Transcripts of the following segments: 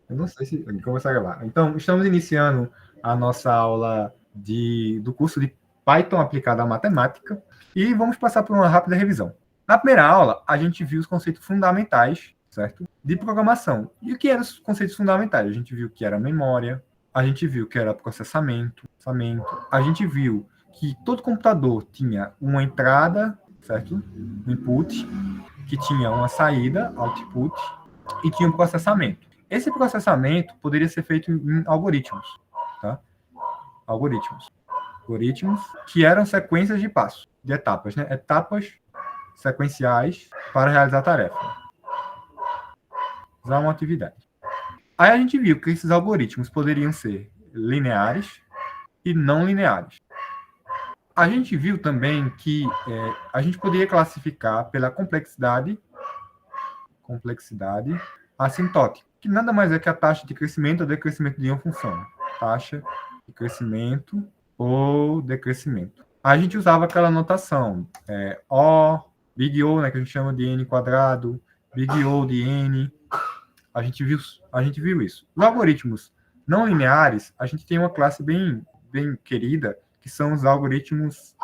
Eu não sei se começar a gravar. Então, estamos iniciando a nossa aula do curso de Python aplicado à matemática e vamos passar por uma rápida revisão. Na primeira aula, a gente viu os conceitos fundamentais, certo? De programação. E o que eram os conceitos fundamentais? A gente viu que era memória, a gente viu que era processamento, a gente viu que todo computador tinha uma entrada, certo? Input, que tinha uma saída, output, e tinha um processamento. Esse processamento poderia ser feito em algoritmos, tá? Algoritmos que eram sequências de passos, de etapas, né? Etapas sequenciais para realizar a tarefa. Usar uma atividade. Aí a gente viu que esses algoritmos poderiam ser lineares e não lineares. A gente viu também que a gente poderia classificar pela complexidade assintótica, que nada mais é que a taxa de crescimento ou decrescimento de uma função. Taxa de crescimento ou decrescimento. A gente usava aquela notação, O, Big O, né, que a gente chama de N quadrado, Big O de N. A gente viu isso. Os algoritmos não lineares, a gente tem uma classe bem querida, que são os algoritmos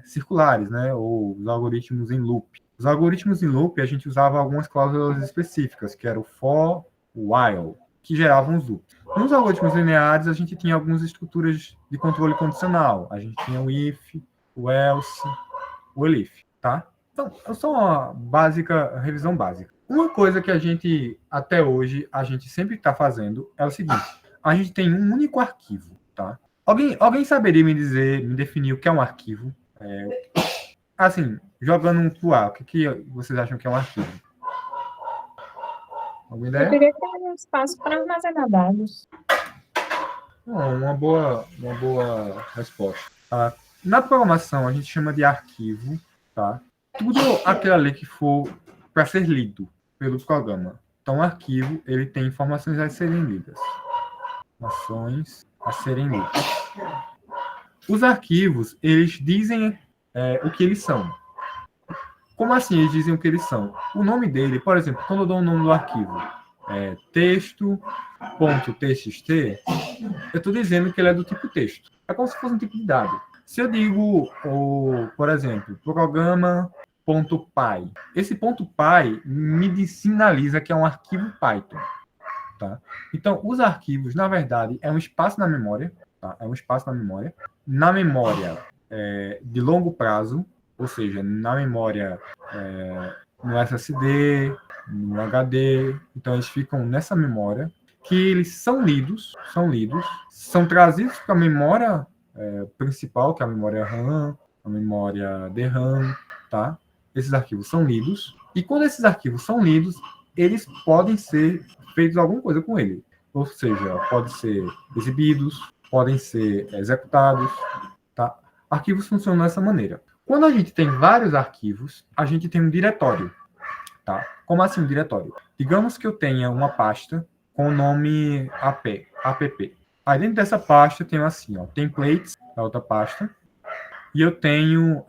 circulares, né, ou os algoritmos em loop. Os algoritmos em loop, a gente usava algumas cláusulas específicas, que era o for, o while, que geravam os loops. Nos algoritmos lineares, a gente tinha algumas estruturas de controle condicional. A gente tinha o if, o else, o elif, tá? Então, é só uma revisão básica. Uma coisa que a gente, até hoje, a gente sempre está fazendo é o seguinte: a gente tem um único arquivo, tá? Alguém saberia me definir o que é um arquivo? Assim, jogando um pro ar, o que vocês acham que é um arquivo? Alguma Eu ideia? queria ter um espaço para armazenar dados. Uma boa resposta. Tá? Na programação, a gente chama de arquivo, tá? Tudo aquilo ali que for para ser lido pelo programa. Então, o arquivo, ele tem informações a serem lidas. Informações a serem lidas. Os arquivos, eles dizem o que eles são. Como assim eles dizem o que eles são? O nome dele, por exemplo, quando eu dou o nome do arquivo, texto.txt, eu estou dizendo que ele é do tipo texto. É como se fosse um tipo de dado. Se eu digo, por exemplo, programa.py, esse .py me sinaliza que é um arquivo Python. Tá? Então, os arquivos, na verdade, é um espaço na memória. Tá? É um espaço na memória. Na memória de longo prazo, ou seja, na memória no SSD, no HD. Então, eles ficam nessa memória, que eles são lidos, são trazidos para a memória principal, que é a memória RAM, a memória DRAM, tá? Esses arquivos são lidos, e quando esses arquivos são lidos, eles podem ser feitos alguma coisa com ele. Ou seja, podem ser exibidos, podem ser executados, tá? Arquivos funcionam dessa maneira. Quando a gente tem vários arquivos, a gente tem um diretório, tá? Como assim um diretório? Digamos que eu tenha uma pasta com o nome app. Aí dentro dessa pasta eu tenho assim, ó, templates, é outra pasta, e eu tenho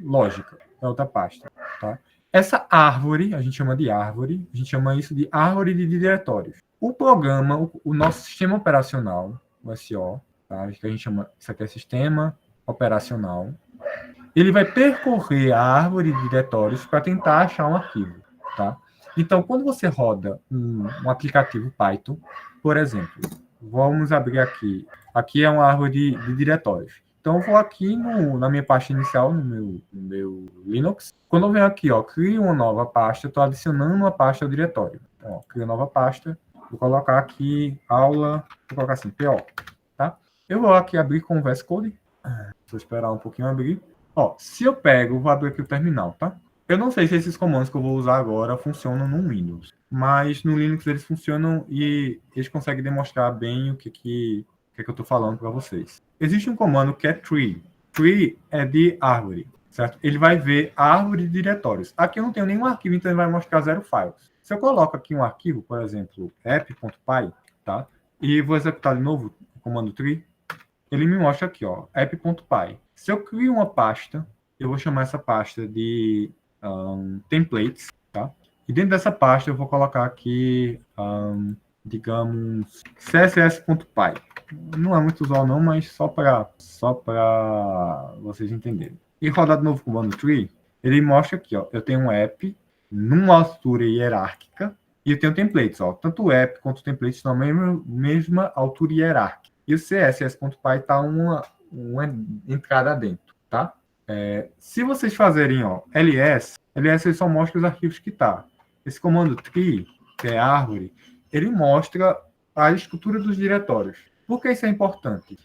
lógica, é outra pasta, tá? Essa árvore, a gente chama de árvore, a gente chama isso de árvore de diretórios. O programa, o nosso sistema operacional, o SO, tá? Que a gente chama, isso aqui é sistema operacional, ele vai percorrer a árvore de diretórios para tentar achar um arquivo, tá? Então, quando você roda um aplicativo Python, por exemplo, vamos abrir aqui. Aqui é uma árvore de diretórios. Então, eu vou aqui na minha pasta inicial, no meu Linux. Quando eu venho aqui, ó, crio uma nova pasta, estou adicionando uma pasta ao diretório. Então, ó, crio nova pasta, vou colocar aqui aula, vou colocar assim, PO, tá? Eu vou aqui abrir com o VS Code. Vou esperar um pouquinho abrir. Ó, se eu pego, vou abrir aqui o terminal, tá? Eu não sei se esses comandos que eu vou usar agora funcionam no Windows, mas no Linux eles funcionam e eles conseguem demonstrar bem o que eu estou falando para vocês. Existe um comando que é tree. Tree é de árvore, certo? Ele vai ver a árvore de diretórios. Aqui eu não tenho nenhum arquivo, então ele vai mostrar 0 files. Se eu coloco aqui um arquivo, por exemplo, app.py, tá? E vou executar de novo o comando tree, ele me mostra aqui, ó, app.py. Se eu crio uma pasta, eu vou chamar essa pasta de templates, tá? E dentro dessa pasta eu vou colocar aqui, digamos, css.py. Não é muito usual não, mas só para vocês entenderem. E rodar de novo o comando tree, ele mostra aqui, ó, eu tenho um app numa altura hierárquica e eu tenho templates, ó. Tanto o app quanto o template estão na mesma altura hierárquica. E o css.py está uma entrada dentro, tá? Se vocês fazerem, ó, ls ele só mostra os arquivos que tá. Esse comando tree, que é árvore, ele mostra a estrutura dos diretórios. Por que isso é importante?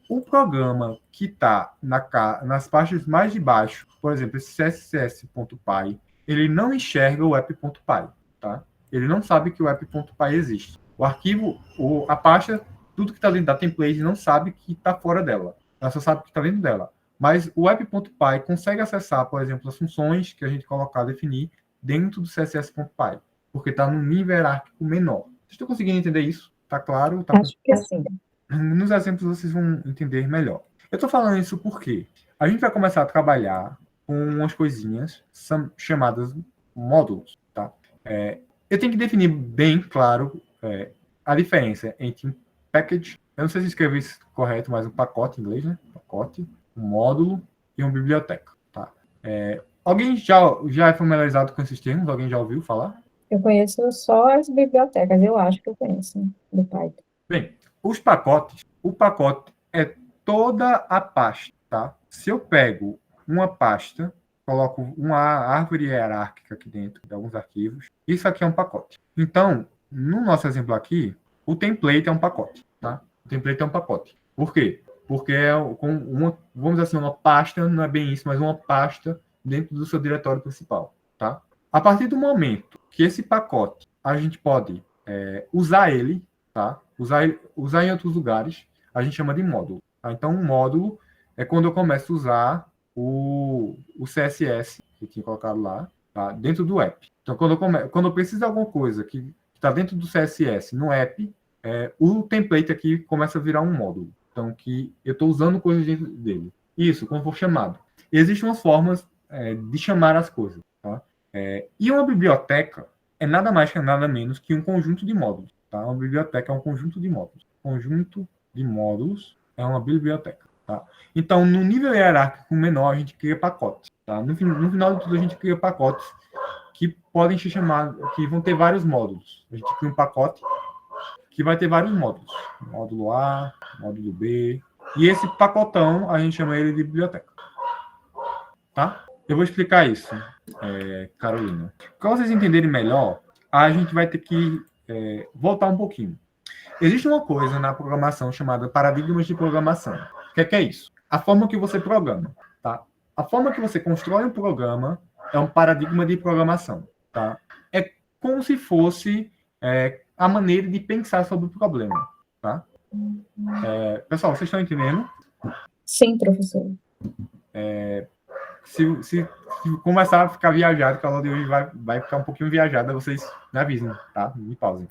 O programa que está nas pastas mais de baixo, por exemplo, esse css.py, ele não enxerga o app.py, tá? Ele não sabe que o app.py existe. O arquivo, a pasta, tudo que está dentro da template não sabe que está fora dela. Ela só sabe que está dentro dela. Mas o app.py consegue acessar, por exemplo, as funções que a gente colocar, definir dentro do css.py, porque está num nível hierárquico menor. Vocês estão conseguindo entender isso? Tá claro? Acho que sim. Nos exemplos vocês vão entender melhor. Eu estou falando isso porque a gente vai começar a trabalhar com umas coisinhas chamadas módulos, tá? Eu tenho que definir bem claro a diferença entre um package, eu não sei se escrevi isso correto, mas um pacote em inglês, né? Pacote, um módulo e uma biblioteca, tá? Alguém já é familiarizado com esses termos? Alguém já ouviu falar? Eu conheço só as bibliotecas, eu acho que eu conheço, né, do Python. Bem, os pacotes, o pacote é toda a pasta, tá? Se eu pego uma pasta, coloco uma árvore hierárquica aqui dentro de alguns arquivos, isso aqui é um pacote. Então, no nosso exemplo aqui, o template é um pacote, tá? O template é um pacote. Por quê? Porque vamos dizer assim, uma pasta, não é bem isso, mas uma pasta dentro do seu diretório principal, tá? A partir do momento que esse pacote, a gente pode usar ele, tá? Usar em outros lugares, a gente chama de módulo. Tá? Então, um módulo é quando eu começo a usar o CSS que eu tinha colocado lá, tá? Dentro do app. Então, quando eu preciso de alguma coisa que está dentro do CSS no app, o template aqui começa a virar um módulo. Então, que eu estou usando coisas dentro dele. Isso, como for chamado. E existem umas formas de chamar as coisas. Tá? E uma biblioteca é nada mais que nada menos que um conjunto de módulos. Tá? Uma biblioteca é um conjunto de módulos. Conjunto de módulos é uma biblioteca. Tá? Então, no nível hierárquico menor, a gente cria pacotes. Tá? No final de tudo, a gente cria pacotes que podem se chamar, que vão ter vários módulos. A gente cria um pacote que vai ter vários módulos. Módulo A, módulo B. E esse pacotão, a gente chama ele de biblioteca. Tá? Eu vou explicar isso, Carolina. Para vocês entenderem melhor, a gente vai ter que voltar um pouquinho. Existe uma coisa na programação chamada paradigmas de programação. O que é isso? A forma que você programa. Tá? A forma que você constrói um programa é um paradigma de programação. Tá? É como se fosse a maneira de pensar sobre o problema. Tá? Pessoal, vocês estão entendendo? Sim, professor. Se começar a ficar viajado, que a aula de hoje vai ficar um pouquinho viajada, vocês me avisem, tá? Me pausem.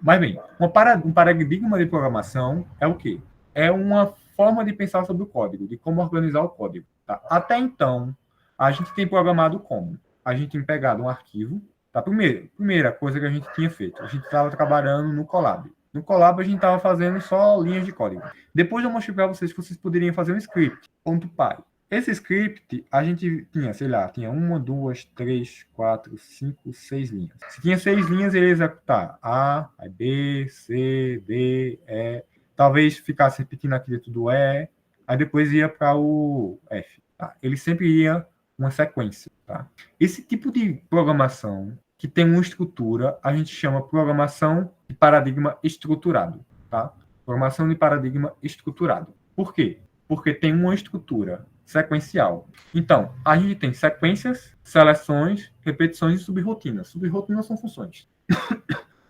Mas bem, um paradigma de programação é o quê? É uma forma de pensar sobre o código, de como organizar o código. Tá? Até então, a gente tem programado como? A gente tem pegado um arquivo. Tá? Primeira coisa que a gente tinha feito, a gente estava trabalhando no Colab. No Colab, a gente estava fazendo só linhas de código. Depois eu mostrei para vocês que vocês poderiam fazer um script, .py. Esse script, a gente tinha, sei lá, tinha 1, 2, 3, 4, 5, 6 linhas. Se tinha 6 linhas, ele ia executar A, aí B, C, D, E. Talvez ficasse repetindo aqui dentro do E, aí depois ia para o F. Tá? Ele sempre ia uma sequência. Tá? Esse tipo de programação que tem uma estrutura, a gente chama programação de paradigma estruturado. Tá? Programação de paradigma estruturado. Por quê? Porque tem uma estrutura sequencial. Então, a gente tem sequências, seleções, repetições e subrotinas. Subrotinas são funções.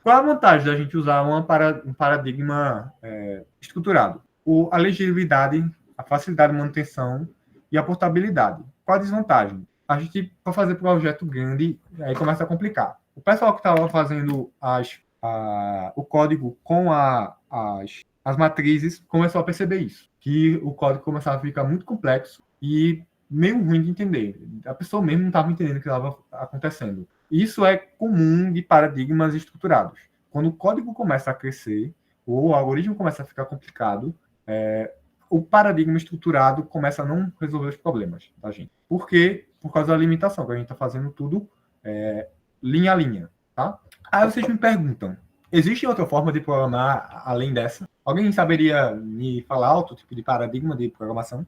Qual a vantagem da gente usar um paradigma estruturado? A legibilidade, a facilidade de manutenção e a portabilidade. Qual a desvantagem? A gente, para fazer projeto grande, aí começa a complicar. O pessoal que estava fazendo o código com as matrizes começou a perceber isso, que o código começava a ficar muito complexo e meio ruim de entender. A pessoa mesmo não estava entendendo o que estava acontecendo. Isso é comum de paradigmas estruturados. Quando o código começa a crescer, ou o algoritmo começa a ficar complicado, o paradigma estruturado começa a não resolver os problemas da gente. Por quê? Por causa da limitação, que a gente está fazendo tudo linha a linha. Tá? Aí vocês me perguntam, existe outra forma de programar além dessa? Alguém saberia me falar outro tipo de paradigma de programação?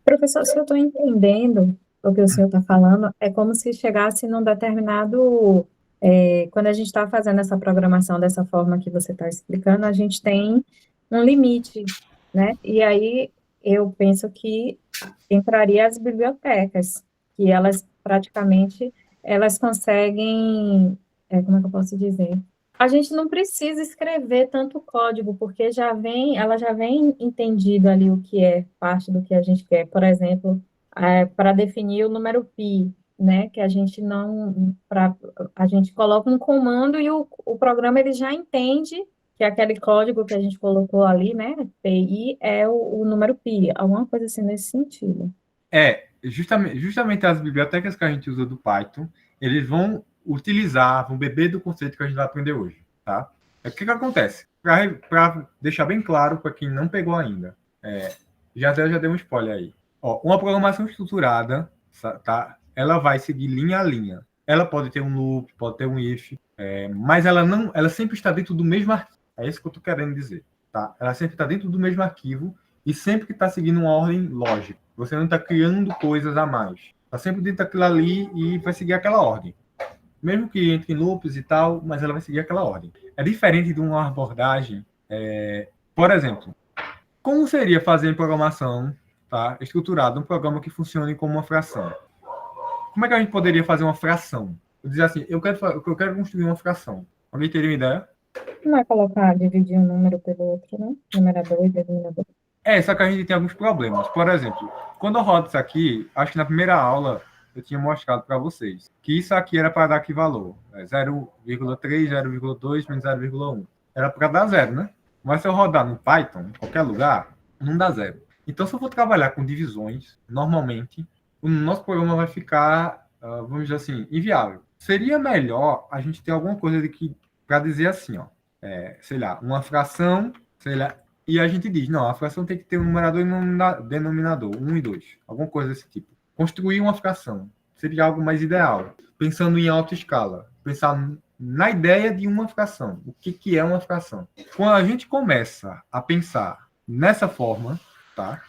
Professor, se eu estou entendendo o que o senhor está falando, é como se chegasse num determinado. Quando a gente está fazendo essa programação dessa forma que você está explicando, a gente tem um limite, né? E aí eu penso que entraria as bibliotecas, que elas praticamente elas conseguem, como é que eu posso dizer? A gente não precisa escrever tanto código, porque ela já vem entendido ali o que é parte do que a gente quer. Por exemplo, para definir o número pi, né? Que a gente não, a gente coloca um comando e o programa ele já entende que aquele código que a gente colocou ali, né? PI é o número pi, alguma coisa assim nesse sentido. Justamente as bibliotecas que a gente usa do Python, eles vão vão beber do conceito que a gente vai aprender hoje, tá? O que acontece? Para deixar bem claro para quem não pegou ainda, já deu um spoiler aí. Ó, uma programação estruturada, tá? Ela vai seguir linha a linha. Ela pode ter um loop, pode ter um if, mas ela sempre está dentro do mesmo arquivo. É isso que eu estou querendo dizer, tá? Ela sempre está dentro do mesmo arquivo e sempre que está seguindo uma ordem lógica. Você não está criando coisas a mais. Está sempre dentro daquilo ali e vai seguir aquela ordem. Mesmo que entre em loops e tal, mas ela vai seguir aquela ordem. É diferente de uma abordagem. Por exemplo, como seria fazer em programação, tá, estruturado um programa que funcione como uma fração? Como é que a gente poderia fazer uma fração? Eu dizer assim, eu quero construir uma fração. Alguém teria uma ideia? Não é colocar, dividir um número pelo outro, né? Numerador e denominador. Só que a gente tem alguns problemas. Por exemplo, quando eu rodo isso aqui, acho que na primeira aula eu tinha mostrado para vocês que isso aqui era para dar que valor? 0,3, 0,2 menos 0,1. Era para dar zero, né? Mas se eu rodar no Python, em qualquer lugar, não dá zero. Então, se eu for trabalhar com divisões, normalmente, o nosso programa vai ficar, vamos dizer assim, inviável. Seria melhor a gente ter alguma coisa para dizer assim, ó, sei lá, uma fração, sei lá, e a gente diz, não, a fração tem que ter um numerador e um denominador, 1 e 2, alguma coisa desse tipo. Construir uma fração seria algo mais ideal. Pensando em alta escala, pensar na ideia de uma fração. O que é uma fração? Quando a gente começa a pensar nessa forma, tá?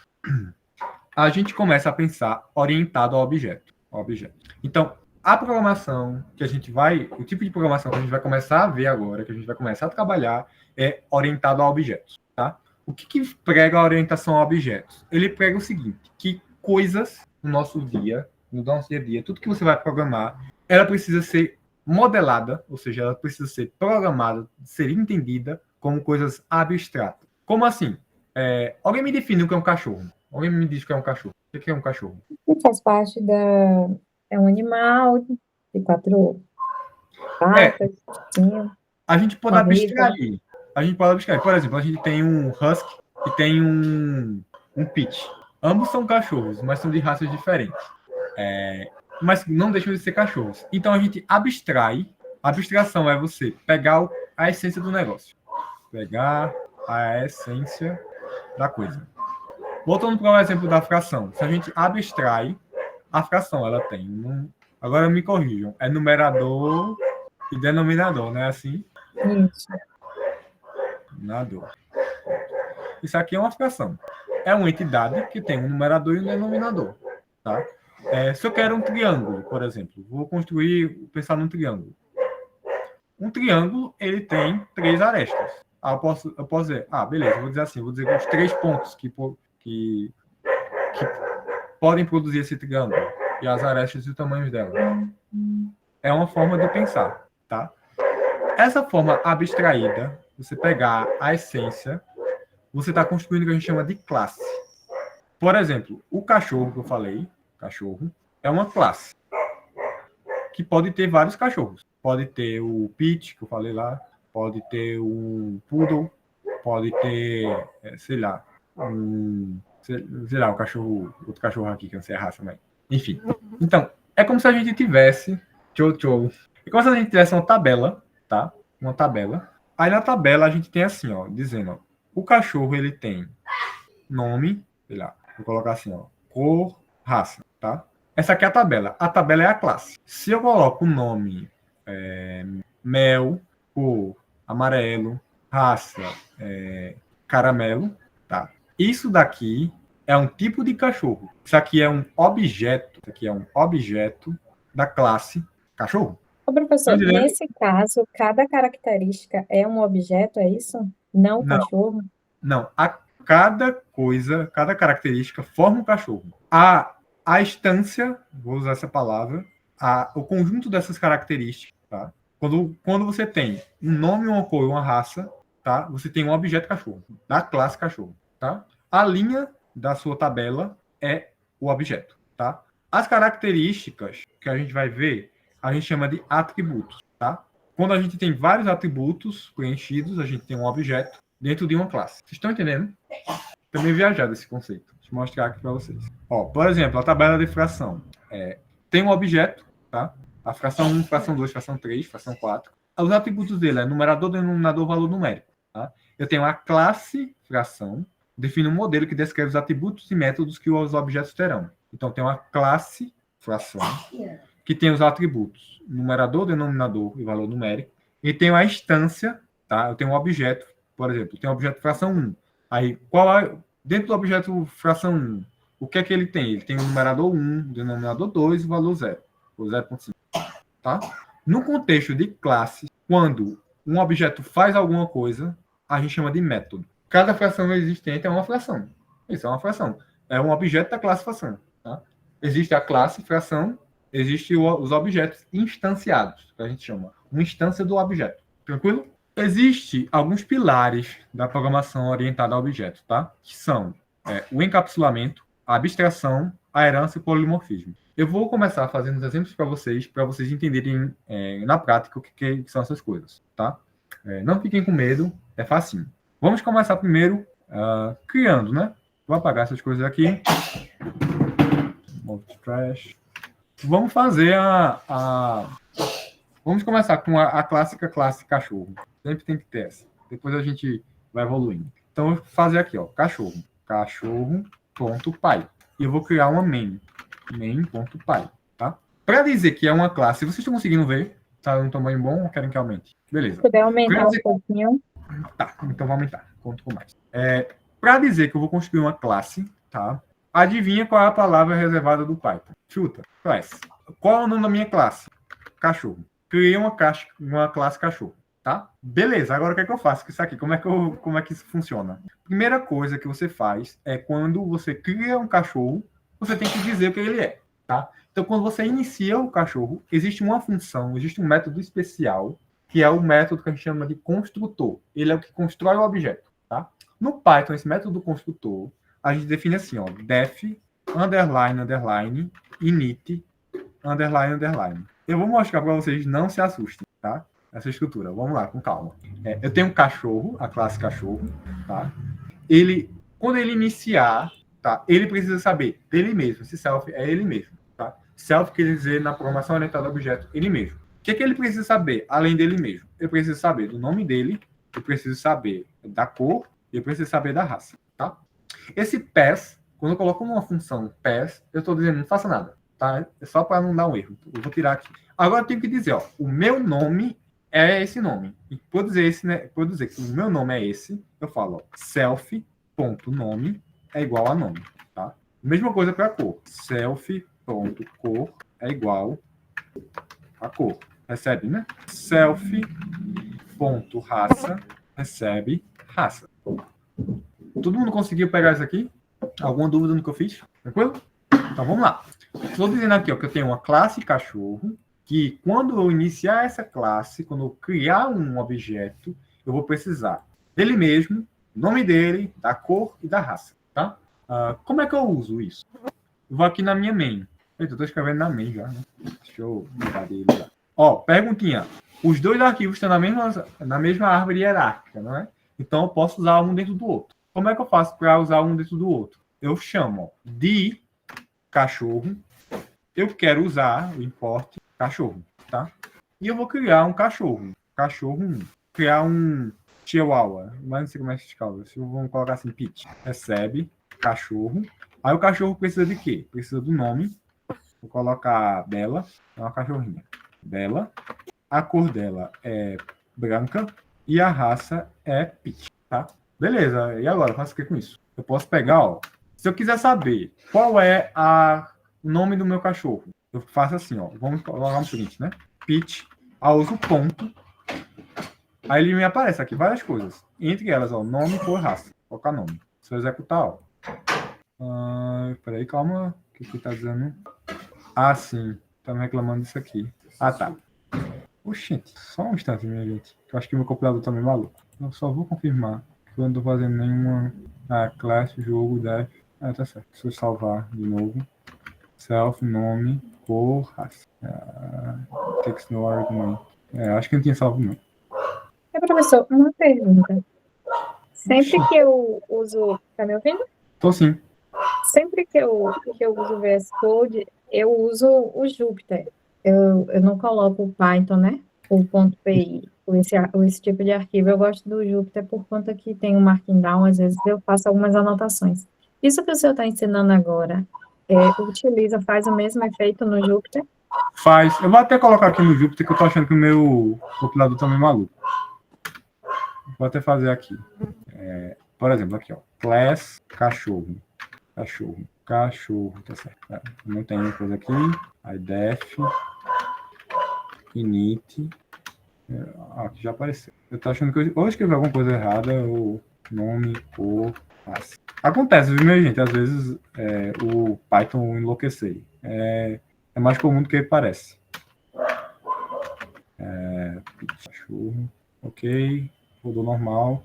A gente começa a pensar orientado ao objeto. Então, a programação o tipo de programação que a gente vai começar a ver agora, que a gente vai começar a trabalhar, é orientado a objetos, tá? O que prega a orientação a objetos? Ele prega o seguinte, que coisas no nosso dia a dia, tudo que você vai programar, ela precisa ser modelada, ou seja, ela precisa ser programada, ser entendida como coisas abstratas. Como assim? Alguém me define o que é um cachorro. Alguém me diz o que é um cachorro. O que é um cachorro? E faz parte da. É um animal de quatro É, patas, sim, a gente pode uma vida. abstrair. Por exemplo, a gente tem um husky e tem um pitch. Ambos são cachorros, mas são de raças diferentes. Mas não deixam de ser cachorros. Então a gente abstrai. A abstração é você pegar a essência do negócio. Pegar a essência da coisa. Voltando para o exemplo da fração. Se a gente abstrai, a fração ela tem agora me corrijam. É numerador e denominador, não é assim? Isso. Denominador. Isso aqui é uma fração. É uma entidade que tem um numerador e um denominador. Tá? Se eu quero um triângulo, por exemplo, vou pensar num triângulo. Um triângulo, ele tem 3 arestas. Eu posso dizer, beleza, vou dizer assim, vou dizer os 3 pontos que podem produzir esse triângulo e as arestas e os tamanhos dela. É uma forma de pensar, tá? Essa forma abstraída, você pegar a essência, você está construindo o que a gente chama de classe. Por exemplo, o cachorro que eu falei, cachorro, é uma classe que pode ter vários cachorros. Pode ter o Pit, que eu falei lá, pode ter um Poodle, pode ter, sei lá, o cachorro, outro cachorro aqui, que eu não sei a raça, mas enfim. Então, é como se a gente tivesse como se a gente tivesse uma tabela, tá? Uma tabela. Aí na tabela a gente tem assim, ó, dizendo, ó, o cachorro ele tem nome, sei lá, vou colocar assim, ó, cor, raça, tá? Essa aqui é a tabela. A tabela é a classe. Se eu coloco o nome mel, cor, amarelo, raça, caramelo, tá? Isso daqui é um tipo de cachorro. Isso aqui é um objeto. Isso aqui é um objeto da classe cachorro. Ô, professor, nesse caso, cada característica é um objeto, é isso? Não o Não, cachorro? não. Cada coisa, cada característica forma um cachorro. A instância, vou usar essa palavra, o conjunto dessas características, tá? Quando você tem um nome, uma cor e uma raça, tá? Você tem um objeto cachorro, da classe cachorro, tá? A linha da sua tabela é o objeto, tá? As características que a gente vai ver, a gente chama de atributos, tá? Quando a gente tem vários atributos preenchidos, a gente tem um objeto dentro de uma classe. Vocês estão entendendo? Também viajado esse conceito. Deixa eu mostrar aqui para vocês. Ó, por exemplo, a tabela de fração. Tem um objeto, tá? A fração 1, fração 2, fração 3, fração 4. Os atributos dele é numerador, denominador, valor numérico. Tá? Eu tenho a classe fração, define um modelo que descreve os atributos e métodos que os objetos terão. Então, tem uma classe fração, que tem os atributos numerador, denominador e valor numérico. E tem a instância, tá? Eu tenho um objeto, por exemplo, eu tenho o objeto fração 1. Aí, dentro do objeto fração 1, o que é que ele tem? Ele tem o numerador 1, o denominador 2 e o valor 0, ou 0,5. Tá? No contexto de classe, quando um objeto faz alguma coisa, a gente chama de método. Cada fração existente é uma fração. Isso é uma fração. É um objeto da classe fração. Tá? Existe a classe fração, existem os objetos instanciados, que a gente chama. Uma instância do objeto. Tranquilo? Existem alguns pilares da programação orientada a objetos, tá? Que são o encapsulamento, a abstração, a herança e o polimorfismo. Eu vou começar fazendo os exemplos para vocês entenderem na prática o que são essas coisas, tá? Não fiquem com medo, é facinho. Vamos começar primeiro criando, né? Vou apagar essas coisas aqui. Vamos fazer Vamos começar com a clássica classe cachorro. Sempre tem que ter essa. Depois a gente vai evoluindo. Então, eu vou fazer aqui, ó, cachorro. Cachorro.pai. E eu vou criar uma main.pai, tá? Para dizer que é uma classe, vocês estão conseguindo ver? Tá um tamanho bom ou querem que aumente? Beleza. Se puder aumentar um pouquinho. Tá, então vou aumentar. Conto com mais. Para dizer que eu vou construir uma classe, tá? Adivinha qual é a palavra reservada do Python? Chuta. Class. Qual é o nome da minha classe? Cachorro. Criei uma classe cachorro, tá? Beleza, agora o que é que eu faço com isso aqui? Como é que isso funciona? Primeira coisa que você faz é quando você cria um cachorro, você tem que dizer o que ele é, tá? Então, quando você inicia o cachorro, existe uma função, existe um método especial, que é o método que a gente chama de construtor. Ele é o que constrói o objeto, tá? No Python, esse método construtor, a gente define assim, ó, def, _, init, _. Eu vou mostrar para vocês, não se assustem, tá? Essa estrutura. Vamos lá, com calma. Eu tenho um cachorro, a classe cachorro, tá? Quando ele iniciar, tá? Ele precisa saber dele mesmo. Esse self é ele mesmo, tá? Self quer dizer, na programação orientada a objeto, ele mesmo. O que ele precisa saber, além dele mesmo? Eu preciso saber do nome dele, eu preciso saber da cor, e eu preciso saber da raça, tá? Esse pass, quando eu coloco uma função pass, eu estou dizendo, não faça nada. Tá? É só para não dar um erro. Eu vou tirar aqui. Agora eu tenho que dizer, ó, o meu nome é esse nome. E por dizer que o meu nome é esse, eu falo, self.nome é igual a nome, tá? Mesma coisa para cor. Self.cor é igual a cor. Recebe, né? Self.raça recebe raça. Todo mundo conseguiu pegar isso aqui? Alguma dúvida no que eu fiz? Tranquilo? Então vamos lá. Estou dizendo aqui, ó, que eu tenho uma classe cachorro, que quando eu iniciar essa classe, quando eu criar um objeto, eu vou precisar dele mesmo, nome dele, da cor e da raça, tá? Como é que eu uso isso? Eu vou aqui na minha main. Eita, eu estou escrevendo na main já, né? Deixa eu mudar dele já. Ó, perguntinha. Os dois arquivos estão na mesma árvore hierárquica, não é? Então eu posso usar um dentro do outro. Como é que eu faço para usar um dentro do outro? Eu chamo, ó, de cachorro, eu quero usar o import cachorro, tá? e eu vou criar um cachorro. Cachorro 1. Criar um chihuahua. Mas não sei como é que se causa. Vamos colocar assim, Pete. Recebe, cachorro. Aí o cachorro precisa de quê? Precisa do nome. Vou colocar Bela. É uma cachorrinha. Bela. A cor dela é branca. E a raça é Pete, tá? Beleza. E agora? Eu faço o que com isso? Eu posso pegar, ó. Se eu quiser saber qual é o nome do meu cachorro, eu faço assim, ó. Vamos colocar um print, né? Pete. Aí eu uso ponto. Aí ele me aparece aqui várias coisas. Entre elas, ó, nome, cor, raça. Vou colocar nome. Se eu executar, ó. Peraí, calma. O que tá dizendo? Ah, sim. Tá me reclamando disso aqui. Ah, tá. Oxente, só um instante, minha gente. Eu acho que meu compilador tá meio maluco. Eu só vou confirmar que eu não tô fazendo nenhuma classe, jogo, def. Ah, tá certo. Se eu salvar de novo. Self, nome, cor, raça. Text no argument. Acho que não tinha salvo, não. Professor, uma pergunta. Sempre que eu uso... Tá me ouvindo? Tô sim. Sempre que eu uso o VS Code, eu uso o Jupyter. Eu não coloco o Python, né? O .py, esse tipo de arquivo. Eu gosto do Jupyter por conta que tem o Markdown, Down, às vezes eu faço algumas anotações. Isso que o senhor está ensinando agora, faz o mesmo efeito no Jupyter? Faz. Eu vou até colocar aqui no Jupyter que eu tô achando que o meu compilador tá meio maluco. Vou até fazer aqui. Por exemplo, aqui, ó. Class, cachorro. Cachorro, tá certo. Não tem coisa aqui. Aí def, init. Aqui já apareceu. Eu tô achando que ou eu escrevi alguma coisa errada, ou nome, cor, raça. Acontece, viu, minha gente? Às vezes o Python enlouquecer. É mais comum do que parece. Cachorro. Ok. Rodou normal.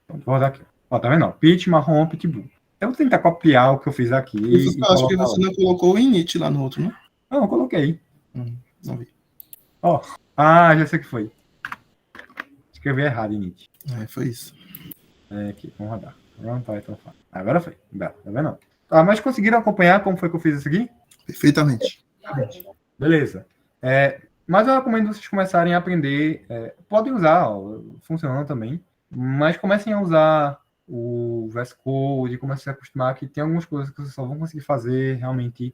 Pronto, vou rodar aqui. Ó, tá vendo? Pitch, marrom, pitbull. Eu vou tentar copiar o que eu fiz aqui. Eu acho que você não colocou o init lá no outro, né? Não, coloquei. Não vi. Ó. Já sei o que foi. Escrevi errado, init. Foi isso. Aqui, vamos rodar. Run Python. Agora foi. Tá vendo? Mas conseguiram acompanhar como foi que eu fiz isso aqui? Perfeitamente. Beleza. Mas eu recomendo vocês começarem a aprender. Podem usar, ó, funciona também. Mas comecem a usar o VS Code, comecem a se acostumar que tem algumas coisas que vocês só vão conseguir fazer realmente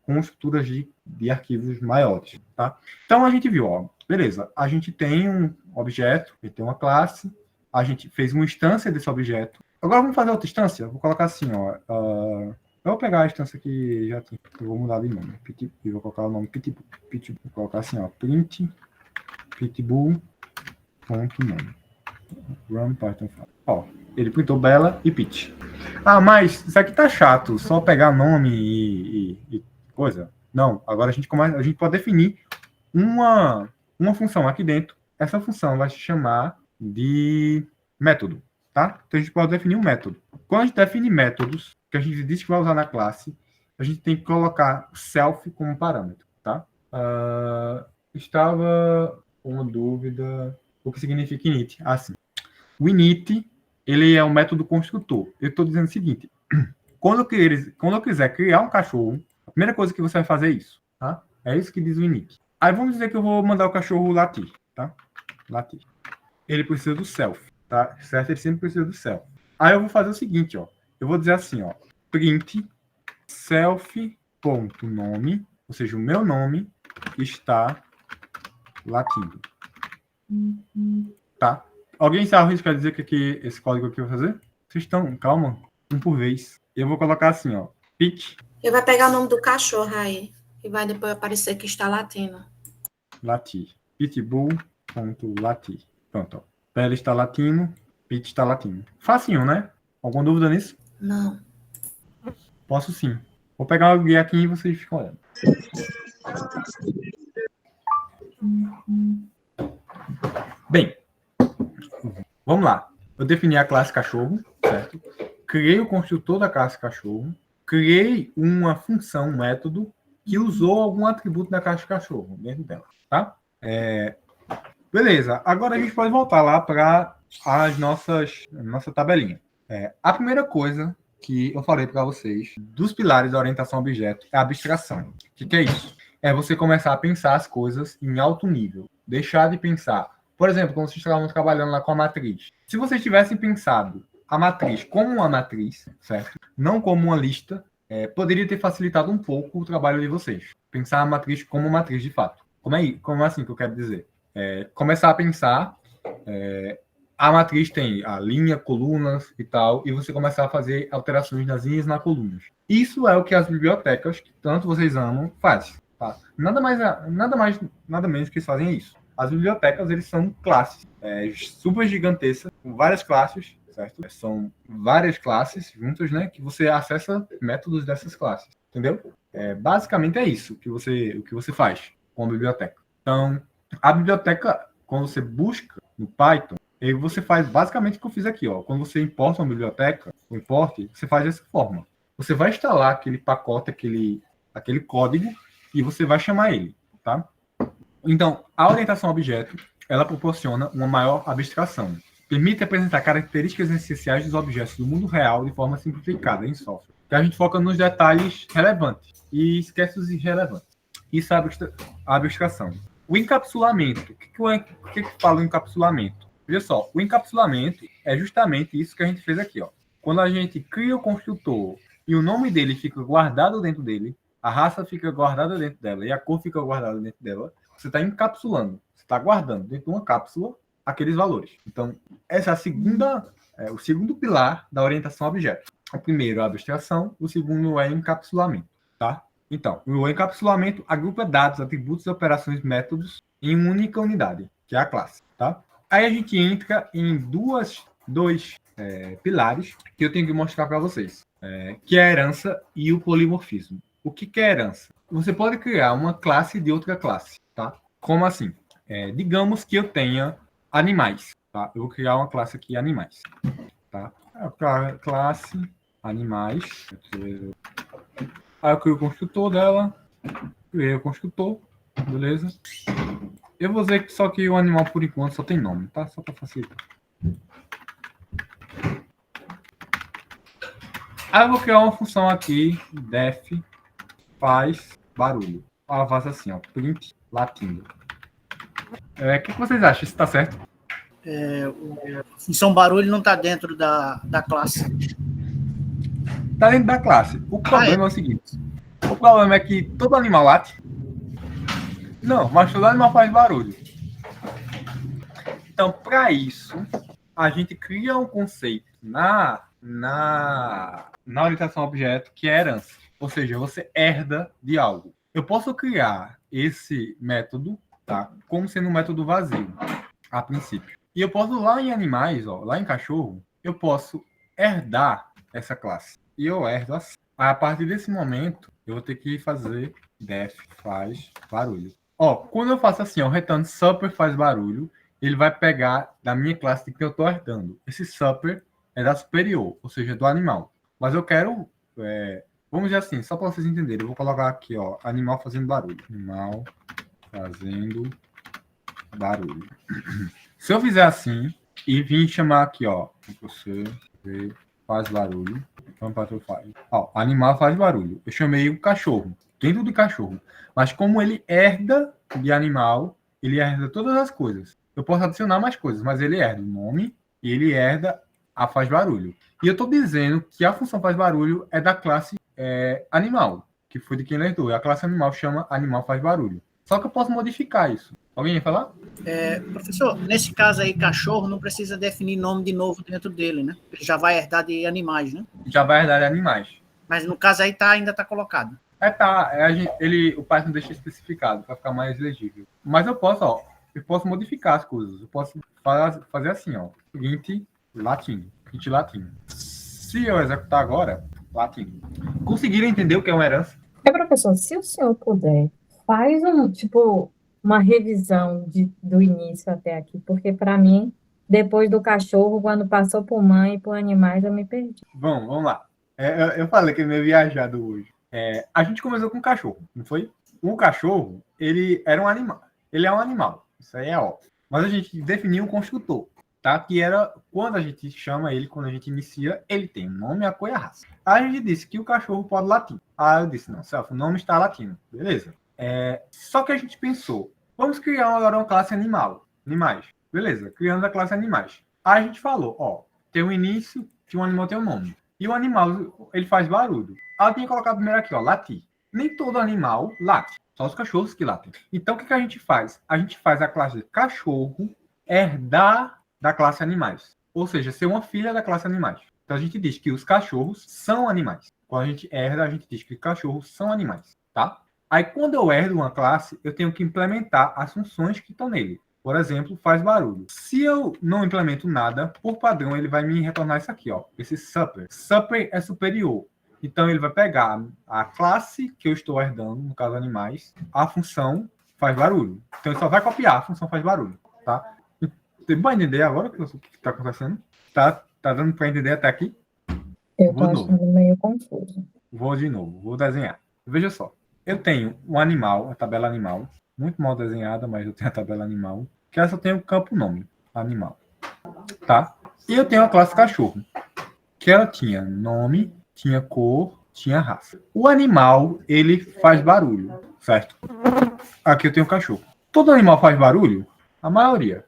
com estruturas de arquivos maiores, tá? Então a gente viu, ó, beleza, a gente tem um objeto, ele tem uma classe, a gente fez uma instância desse objeto. Agora vamos fazer outra instância, vou colocar assim, ó, eu vou pegar a instância que já tem, eu vou mudar de nome, vou colocar o nome pitbull, vou colocar assim, ó, print pitbull.name. Run Python. Ó, ele printou Bela e Pete. Mas isso aqui tá chato, só pegar nome e coisa. Não, agora a gente pode definir uma função aqui dentro. Essa função vai se chamar de método, tá? Então a gente pode definir um método. Quando a gente define métodos, que a gente diz que vai usar na classe, a gente tem que colocar o self como parâmetro, tá? Estava uma dúvida. O que significa init? Assim. O init, ele é um método construtor. Eu estou dizendo o seguinte, quando eu quiser criar um cachorro, a primeira coisa que você vai fazer é isso, tá? É isso que diz o init. Aí vamos dizer que eu vou mandar o cachorro latir, tá? Latir. Ele precisa do self, tá? Certo? Ele sempre precisa do self. Aí eu vou fazer o seguinte, ó. Eu vou dizer assim, ó. Print self.nome, ou seja, o meu nome está latindo. Tá? Alguém sabe o que quer dizer que esse código aqui vai fazer? Vocês estão... Calma. Um por vez. Eu vou colocar assim, ó. Pitch. Ele vai pegar o nome do cachorro aí. E vai depois aparecer que está latindo. Latir. Pitbull.latir. Pronto, ó. Bela está latindo. Pitch está latindo. Facinho, né? Alguma dúvida nisso? Não. Posso sim. Vou pegar o guia aqui e vocês ficam olhando. Bem, vamos lá. Eu defini a classe cachorro, certo? Criei o construtor da classe cachorro. Criei uma função, um método, que usou algum atributo da classe cachorro dentro dela, tá? Beleza. Agora a gente pode voltar lá para nossa tabelinha. A primeira coisa que eu falei para vocês dos pilares da orientação a objeto é a abstração. O que é isso? é você começar a pensar as coisas em alto nível. Deixar de pensar. Por exemplo, quando vocês estavam trabalhando lá com a matriz. Se vocês tivessem pensado a matriz como uma matriz, certo? Não como uma lista, poderia ter facilitado um pouco o trabalho de vocês. Pensar a matriz como matriz de fato. Como é assim que eu quero dizer? Começar a pensar... a matriz tem a linha, colunas e tal, e você começar a fazer alterações nas linhas e nas colunas. Isso é o que as bibliotecas, que tanto vocês amam, fazem. Tá? Nada menos que eles fazem é isso. As bibliotecas, eles são classes super gigantescas, com várias classes, certo? São várias classes juntas, né, que você acessa métodos dessas classes, entendeu? Basicamente é isso que você faz com a biblioteca. Então, a biblioteca, quando você busca no Python, aí você faz basicamente o que eu fiz aqui, ó. Quando você importa uma biblioteca, o import, você faz dessa forma. Você vai instalar aquele pacote, aquele código, e você vai chamar ele, tá? Então, a orientação a objeto, ela proporciona uma maior abstração. Permite apresentar características essenciais dos objetos do mundo real de forma simplificada em software. Que a gente foca nos detalhes relevantes e esquece os irrelevantes. Isso é a abstração. O encapsulamento. O que fala o encapsulamento? Veja só, o encapsulamento é justamente isso que a gente fez aqui, ó. Quando a gente cria o construtor e o nome dele fica guardado dentro dele, a raça fica guardada dentro dela e a cor fica guardada dentro dela, você está encapsulando, você está guardando dentro de uma cápsula aqueles valores. Então, essa é o segundo pilar da orientação a objeto. O primeiro é a abstração, o segundo é encapsulamento, tá? Então, o encapsulamento agrupa dados, atributos, operações, métodos em uma única unidade, que é a classe, tá? Aí a gente entra em dois pilares que eu tenho que mostrar para vocês, que é a herança e o polimorfismo. O que é herança? Você pode criar uma classe de outra classe, tá? Como assim? Digamos que eu tenha animais, tá? Eu vou criar uma classe aqui, animais, tá? A classe animais. Aí eu crio o construtor dela, criei o construtor, beleza? Eu vou dizer que só que o animal, por enquanto, só tem nome, tá? Só para facilitar. Aí eu vou criar uma função aqui, def faz barulho. Ela faz assim, ó, print latindo. O que vocês acham? Isso tá certo? A função barulho não está dentro da classe. Tá dentro da classe. O problema é o seguinte. O problema é que todo animal late. Não, mas todo animal faz barulho. Então, para isso, a gente cria um conceito na orientação a objeto que é herança. Ou seja, você herda de algo. Eu posso criar esse método, tá, como sendo um método vazio, a princípio. E eu posso, lá em animais, ó, lá em cachorro, eu posso herdar essa classe. E eu herdo assim. A partir desse momento, eu vou ter que fazer def faz barulho. Ó, quando eu faço assim, ó, return super faz barulho, ele vai pegar da minha classe que eu estou herdando. Esse super é da superior, ou seja, do animal. Mas eu quero, vamos dizer assim, só para vocês entenderem, eu vou colocar aqui, ó, animal fazendo barulho. Animal fazendo barulho. Se eu fizer assim e vir chamar aqui, ó, você faz barulho, vamos para o file. Ó, animal faz barulho. Eu chamei o cachorro, dentro do cachorro. Mas como ele herda de animal, ele herda todas as coisas. Eu posso adicionar mais coisas, mas ele herda o nome e ele herda a faz barulho. E eu estou dizendo que a função faz barulho é da classe animal, que foi de quem herdou. E a classe animal chama animal faz barulho. Só que eu posso modificar isso. Alguém ia falar? Professor, nesse caso aí, cachorro não precisa definir nome de novo dentro dele, né? Ele já vai herdar de animais, né? Já vai herdar de animais. Mas no caso aí ainda está colocado. O Python deixa especificado para ficar mais legível. Mas eu posso modificar as coisas. Eu posso fazer assim, ó. Print latino. Print latino. Se eu executar agora, latino. Conseguiram entender o que é uma herança? Professor, se o senhor puder, faz uma revisão do início até aqui, porque para mim, depois do cachorro, quando passou por mãe e por animais, eu me perdi. Bom, vamos lá. Eu falei que é meio viajado hoje. A gente começou com o cachorro, não foi? O cachorro, ele era um animal. Ele é um animal, isso aí é óbvio. Mas a gente definiu um construtor, tá? Que era, quando a gente chama ele, quando a gente inicia, ele tem o nome, a cor e a raça. Aí a gente disse que o cachorro pode latir. Aí eu disse, não, Celso, o nome está latino. Beleza. Só que a gente pensou, vamos criar agora uma classe animais. Beleza, criando a classe animais. Aí a gente falou, ó, tem um início, que um animal tem um nome. E o animal, ele faz barulho. Aí eu tinha colocado primeiro aqui, ó, latir. Nem todo animal late, só os cachorros que latem. Então, o que a gente faz? A gente faz a classe cachorro herdar da classe animais. Ou seja, ser uma filha da classe animais. Então, a gente diz que os cachorros são animais. Quando a gente herda, a gente diz que cachorros são animais, tá? Aí, quando eu herdo uma classe, eu tenho que implementar as funções que estão nele. Por exemplo, faz barulho. Se eu não implemento nada, por padrão, ele vai me retornar isso aqui, ó. Esse super. Super é superior. Então, ele vai pegar a classe que eu estou herdando, no caso animais, a função faz barulho. Então, ele só vai copiar a função faz barulho, tá? Tem para entender agora o que está acontecendo? Tá dando para entender até aqui? Eu tô achando meio confuso. Vou de novo, vou desenhar. Veja só. Eu tenho um animal, a tabela animal, muito mal desenhada, mas eu tenho a tabela animal, que ela só tem o campo nome, animal. Tá? E eu tenho a classe cachorro, que ela tinha nome, tinha cor, tinha raça. O animal, ele faz barulho, certo? Aqui eu tenho o cachorro. Todo animal faz barulho? A maioria.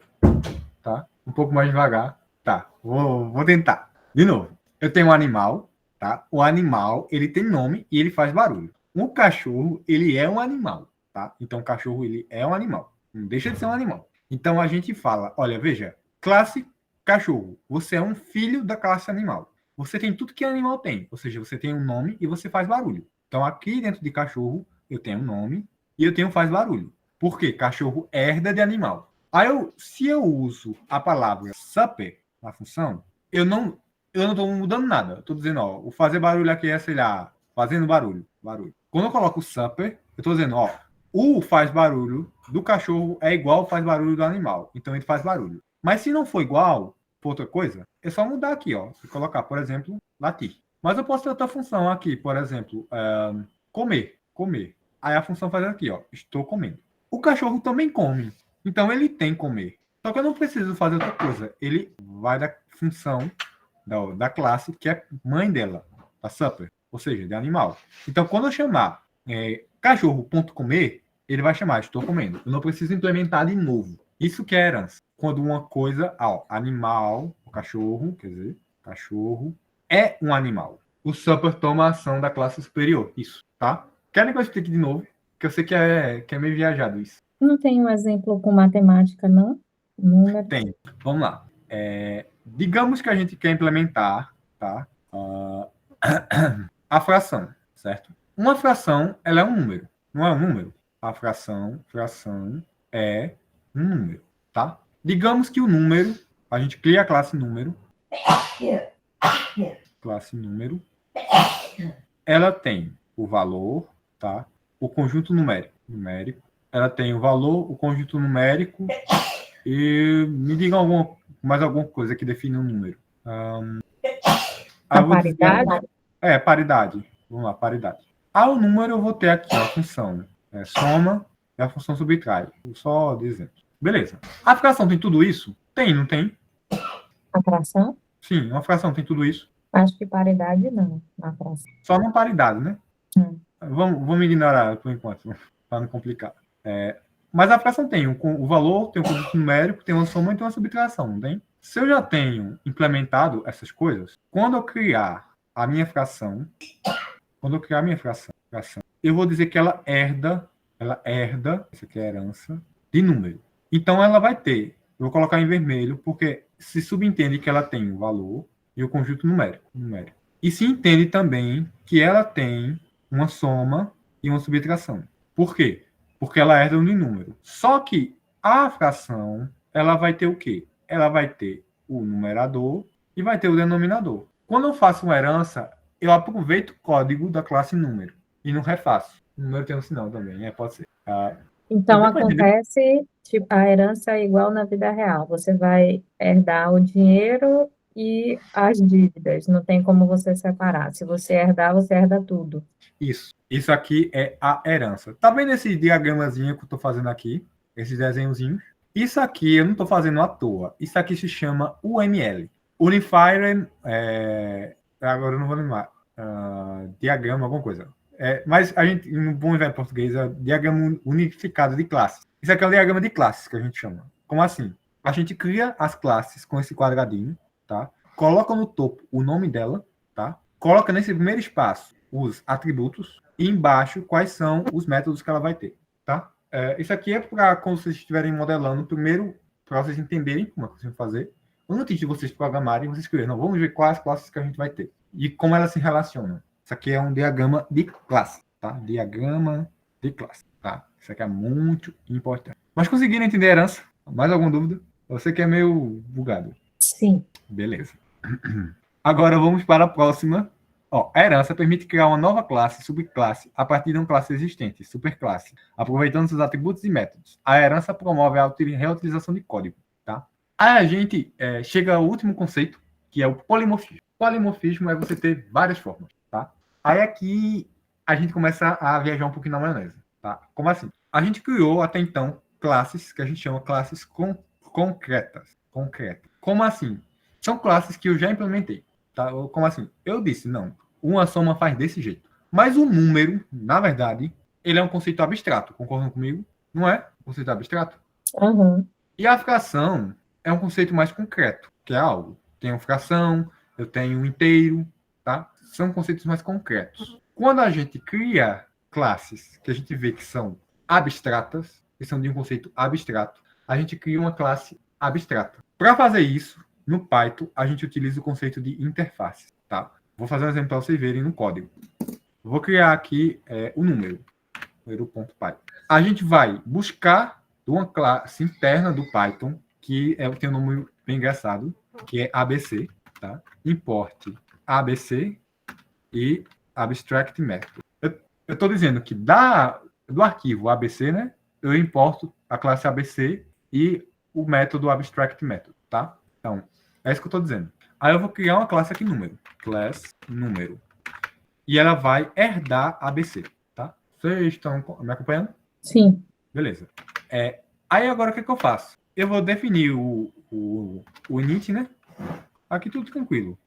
Tá? Um pouco mais devagar. Tá, vou tentar. De novo. Eu tenho um animal, tá? O animal, ele tem nome e ele faz barulho. O cachorro, ele é um animal, tá? Então, o cachorro, ele é um animal. Não deixa de ser um animal. Então, a gente fala, olha, veja, classe cachorro. Você é um filho da classe animal. Você tem tudo que animal tem. Ou seja, você tem um nome e você faz barulho. Então, aqui dentro de cachorro, eu tenho um nome e eu tenho faz barulho. Por quê? Cachorro herda de animal. Aí, se eu uso a palavra super na função, eu não estou mudando nada. Eu estou dizendo, ó, o fazer barulho aqui é, sei lá, fazendo barulho. Quando eu coloco super, eu estou dizendo, ó, o faz barulho do cachorro é igual ao faz barulho do animal. Então, ele faz barulho. Mas se não for igual, for outra coisa, é só mudar aqui, ó. Se colocar, por exemplo, latir. Mas eu posso ter outra função aqui, por exemplo, comer. Aí a função faz aqui, ó, estou comendo. O cachorro também come. Então, ele tem comer. Só que eu não preciso fazer outra coisa. Ele vai da função da classe, que é mãe dela, a super, ou seja, de animal. Então, quando eu chamar cachorro.comer, ele vai chamar estou comendo. Eu não preciso implementar de novo. Isso que é herança. Quando uma coisa, animal, o cachorro, quer dizer, cachorro, é um animal. O super toma a ação da classe superior. Isso, tá? Querem que eu explique de novo? Que eu sei que é meio viajado isso. Não tem um exemplo com matemática, não? Número. Tem. Vamos lá. Digamos que a gente quer implementar, tá? A fração, certo? Uma fração, ela é um número. Não é um número? A fração é um número, tá? Digamos que o número, a gente cria a classe número. Classe número. Ela tem o valor, tá? O conjunto numérico. Ela tem o valor, o conjunto numérico e me digam mais alguma coisa que define um número. A paridade? Paridade. Vamos lá, paridade. Ao número eu vou ter aqui a função soma e a função subtrai. Só de exemplo. Beleza. A fração tem tudo isso? Tem, não tem? A fração? Sim, uma fração tem tudo isso. Acho que paridade não, na fração. Só uma paridade, né? Vamos ignorar por enquanto, para não complicar. Mas a fração tem o valor, tem o conjunto numérico, tem uma soma e tem uma subtração, não tem? Se eu já tenho implementado essas coisas, quando eu criar a minha fração, eu vou dizer que ela herda, isso aqui é herança, de número. Então ela vai ter, eu vou colocar em vermelho, porque se subentende que ela tem o valor e o conjunto numérico. E se entende também que ela tem uma soma e uma subtração. Por quê? Porque ela herda de número. Só que a fração, ela vai ter o quê? Ela vai ter o numerador e vai ter o denominador. Quando eu faço uma herança, eu aproveito o código da classe número e não refaço. O número tem um sinal também, pode ser. Então, acontece, tipo, a herança é igual na vida real. Você vai herdar o dinheiro e as dívidas. Não tem como você separar. Se você herdar, você herda tudo. Isso aqui é a herança. Tá vendo esse diagramazinho que eu estou fazendo aqui? Esses desenhozinhos? Isso aqui eu não estou fazendo à toa. Isso aqui se chama UML. Unified, agora eu não vou lembrar. Diagrama, alguma coisa. Mas a gente, no bom e velho português, é diagrama unificado de classes. Isso aqui é o diagrama de classes que a gente chama. Como assim? A gente cria as classes com esse quadradinho, tá? Coloca no topo o nome dela, tá? Coloca nesse primeiro espaço os atributos e embaixo quais são os métodos que ela vai ter, tá? Isso aqui é para quando vocês estiverem modelando, primeiro, para vocês entenderem como é que vocês vão fazer, antes de vocês programarem, vocês escreverem, não, vamos ver quais classes que a gente vai ter e como elas se relacionam. Isso aqui é um diagrama de classe, tá? Diagrama de classe, tá? Isso aqui é muito importante. Mas conseguiram entender a herança? Mais alguma dúvida? Você que é meio bugado. Sim. Beleza. Agora vamos para a próxima. A herança permite criar uma nova classe, subclasse, a partir de uma classe existente, superclasse, aproveitando seus atributos e métodos. A herança promove a reutilização de código, tá? Aí a gente chega ao último conceito, que é o polimorfismo. Polimorfismo é você ter várias formas, tá? Aí aqui a gente começa a viajar um pouquinho na maionese, tá? Como assim? A gente criou até então classes que a gente chama classes concretas. Como assim? São classes que eu já implementei, tá? Como assim? Eu disse, não, uma soma faz desse jeito. Mas o número, na verdade, ele é um conceito abstrato, concordam comigo? Não é um conceito abstrato? Uhum. E a fração é um conceito mais concreto, que é algo. Tenho fração, eu tenho um inteiro, tá? São conceitos mais concretos. Quando a gente cria classes que a gente vê que são abstratas, que são de um conceito abstrato, a gente cria uma classe abstrata. Para fazer isso, no Python, a gente utiliza o conceito de interface, tá? Vou fazer um exemplo para vocês verem no código. Vou criar aqui o número.py. A gente vai buscar uma classe interna do Python, que tem um nome bem engraçado, que é ABC, tá? Import ABC e abstract method. Eu estou dizendo que do arquivo ABC, né? Eu importo a classe ABC e o método abstract method, tá? Então, é isso que eu estou dizendo. Aí eu vou criar uma classe aqui número. Class número. E ela vai herdar ABC, tá? Vocês estão me acompanhando? Sim. Beleza. Aí agora o que eu faço? Eu vou definir o init, né? Aqui tudo tranquilo.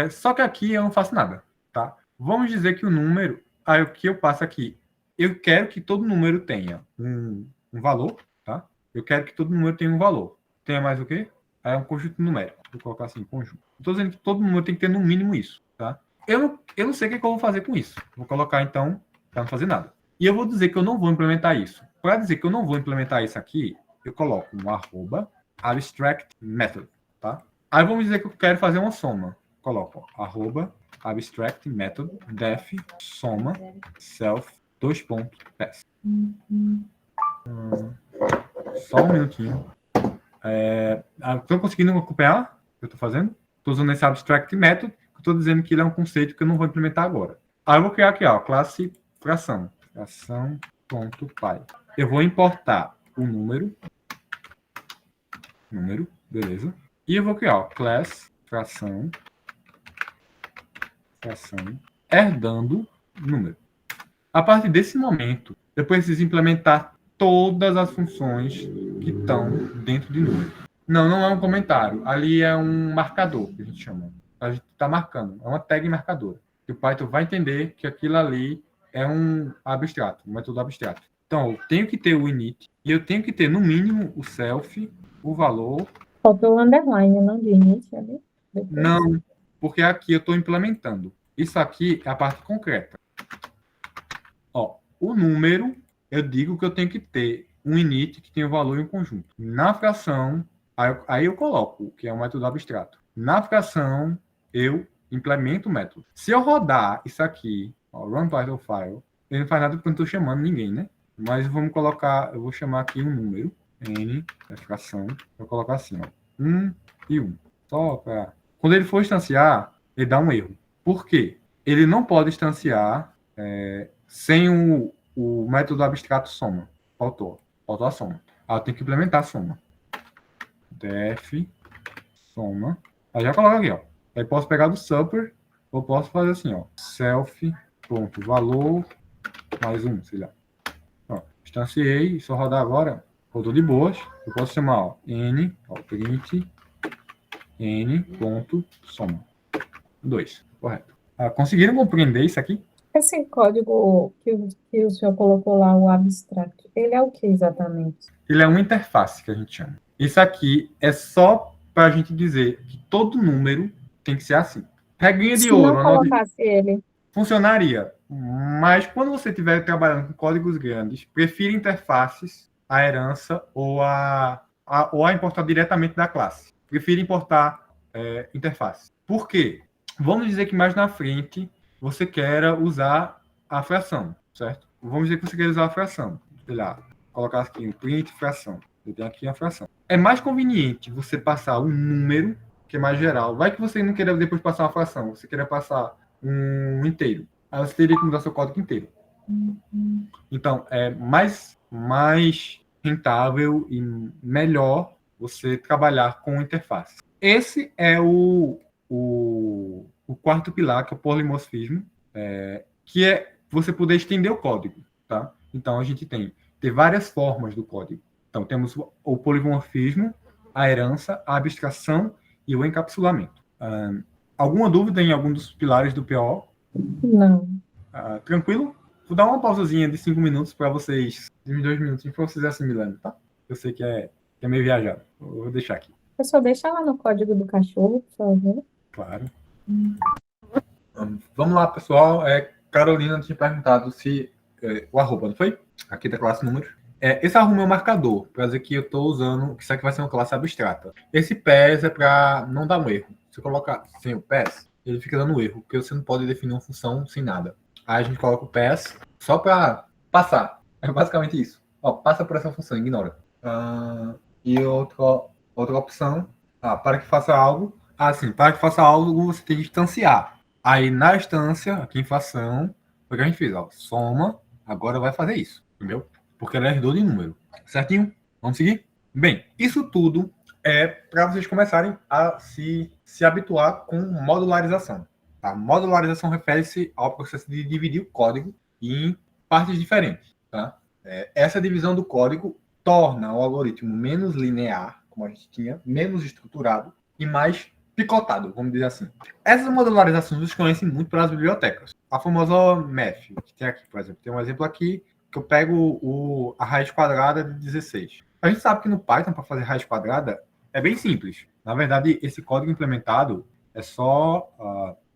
Só que aqui eu não faço nada, tá? Vamos dizer que o número... Aí o que eu passo aqui? Eu quero que todo número tenha um valor, tá? Eu quero que todo número tenha um valor. Tenha mais o quê? É um conjunto numérico. Vou colocar assim, conjunto. Estou dizendo que todo número tem que ter no mínimo isso, tá? Eu não sei o que eu vou fazer com isso. Vou colocar, então, para não fazer nada. E eu vou dizer que eu não vou implementar isso. Para dizer que eu não vou implementar isso aqui, eu coloco um @abstract method, tá? Aí vamos dizer que eu quero fazer uma soma. Coloco @abstract method def soma self 2.test. Só um minutinho. Estão conseguindo acompanhar o que eu estou fazendo? Estou usando esse abstract method. Estou dizendo que ele é um conceito que eu não vou implementar agora. Aí eu vou criar aqui, classe fração. Fração.py. Eu vou importar o número, beleza. E eu vou criar, class fração, herdando número. A partir desse momento, eu preciso implementar todas as funções que estão dentro de número. Não é um comentário. Ali é um marcador, que a gente chama. A gente está marcando. É uma tag marcadora. E o Python vai entender que aquilo ali é um abstrato, um método abstrato. Então, eu tenho que ter o init e eu tenho que ter, no mínimo, o self, o valor. Faltou o underline, não de init ali? Depois. Não, porque aqui eu estou implementando. Isso aqui é a parte concreta. O número, eu digo que eu tenho que ter um init que tem o valor em um conjunto. Na fração, aí eu coloco, que é um método abstrato. Na fração, eu implemento o método. Se eu rodar isso aqui, run Python file, ele não faz nada porque eu não estou chamando ninguém, né? Mas vamos colocar, eu vou chamar aqui um número, n, a fração, vou colocar assim, 1 e 1. Só para... Quando ele for instanciar, ele dá um erro. Por quê? Ele não pode instanciar sem o método abstrato soma. Faltou a soma. Eu tenho que implementar a soma. Def soma. Aí já coloca aqui, Aí posso pegar do super, ou posso fazer assim, self.valor mais 1, sei lá. Instanciei, só rodar agora, rodou de boas. Eu posso chamar, n, print, n.soma. 2, correto. Conseguiram compreender isso aqui? Esse código que o senhor colocou lá, o abstract, ele é o que exatamente? Ele é uma interface que a gente chama. Isso aqui é só para a gente dizer que todo número tem que ser assim. Regrinha de Se ouro, não colocasse ele, funcionaria. Mas quando você estiver trabalhando com códigos grandes, prefira interfaces, a herança ou a importar diretamente da classe. Prefira importar interface. Por quê? Vamos dizer que mais na frente você queira usar a fração, certo? Vamos dizer que você quer usar a fração. Sei lá, colocar aqui um print fração. Eu tenho aqui a fração. É mais conveniente você passar um número, que é mais geral. Vai que você não queira depois passar uma fração, você queira passar um inteiro. Aí você teria que mudar seu código inteiro. Então, é mais rentável e melhor você trabalhar com interface. Esse é o quarto pilar, que é o polimorfismo, que é você poder estender o código. Tá? Então, a gente tem várias formas do código. Então, temos o polimorfismo, a herança, a abstração e o encapsulamento. Alguma dúvida em algum dos pilares do PO? não. Tranquilo? Vou dar uma pausazinha de 5 minutos para vocês, de 2 minutinhos, para vocês assimilando, tá? Eu sei que é meio viajado. Vou deixar aqui. Pessoal, deixa lá no código do cachorro, por favor. Claro. Vamos lá, pessoal. Carolina tinha perguntado se o arroba, não foi? Aqui da classe número. Esse arroba é um marcador, para dizer que eu estou usando, que isso aqui vai ser uma classe abstrata. Esse PES é para não dar um erro. Se eu colocar sem o PES, ele fica dando erro, porque você não pode definir uma função sem nada. Aí a gente coloca o PES só para passar. É basicamente isso. Ó, passa por essa função, ignora. E outra opção, para que faça algo. Sim, para que faça algo, você tem que instanciar. Aí na instância, aqui em fação, foi o que a gente fez, ó, soma, agora vai fazer isso, entendeu? Porque ela herdou de número. Certinho? Vamos seguir? Bem, isso tudo é para vocês começarem a se habituar com modularização. A modularização refere-se ao processo de dividir o código em partes diferentes. Tá? Essa divisão do código torna o algoritmo menos linear, como a gente tinha, menos estruturado e mais picotado, vamos dizer assim. Essas modularizações vocês conhecem muito pelas bibliotecas. A famosa math, que tem aqui, por exemplo. Tem um exemplo aqui que eu pego a raiz quadrada de 16. A gente sabe que no Python, para fazer raiz quadrada, é bem simples. Na verdade, esse código implementado é só...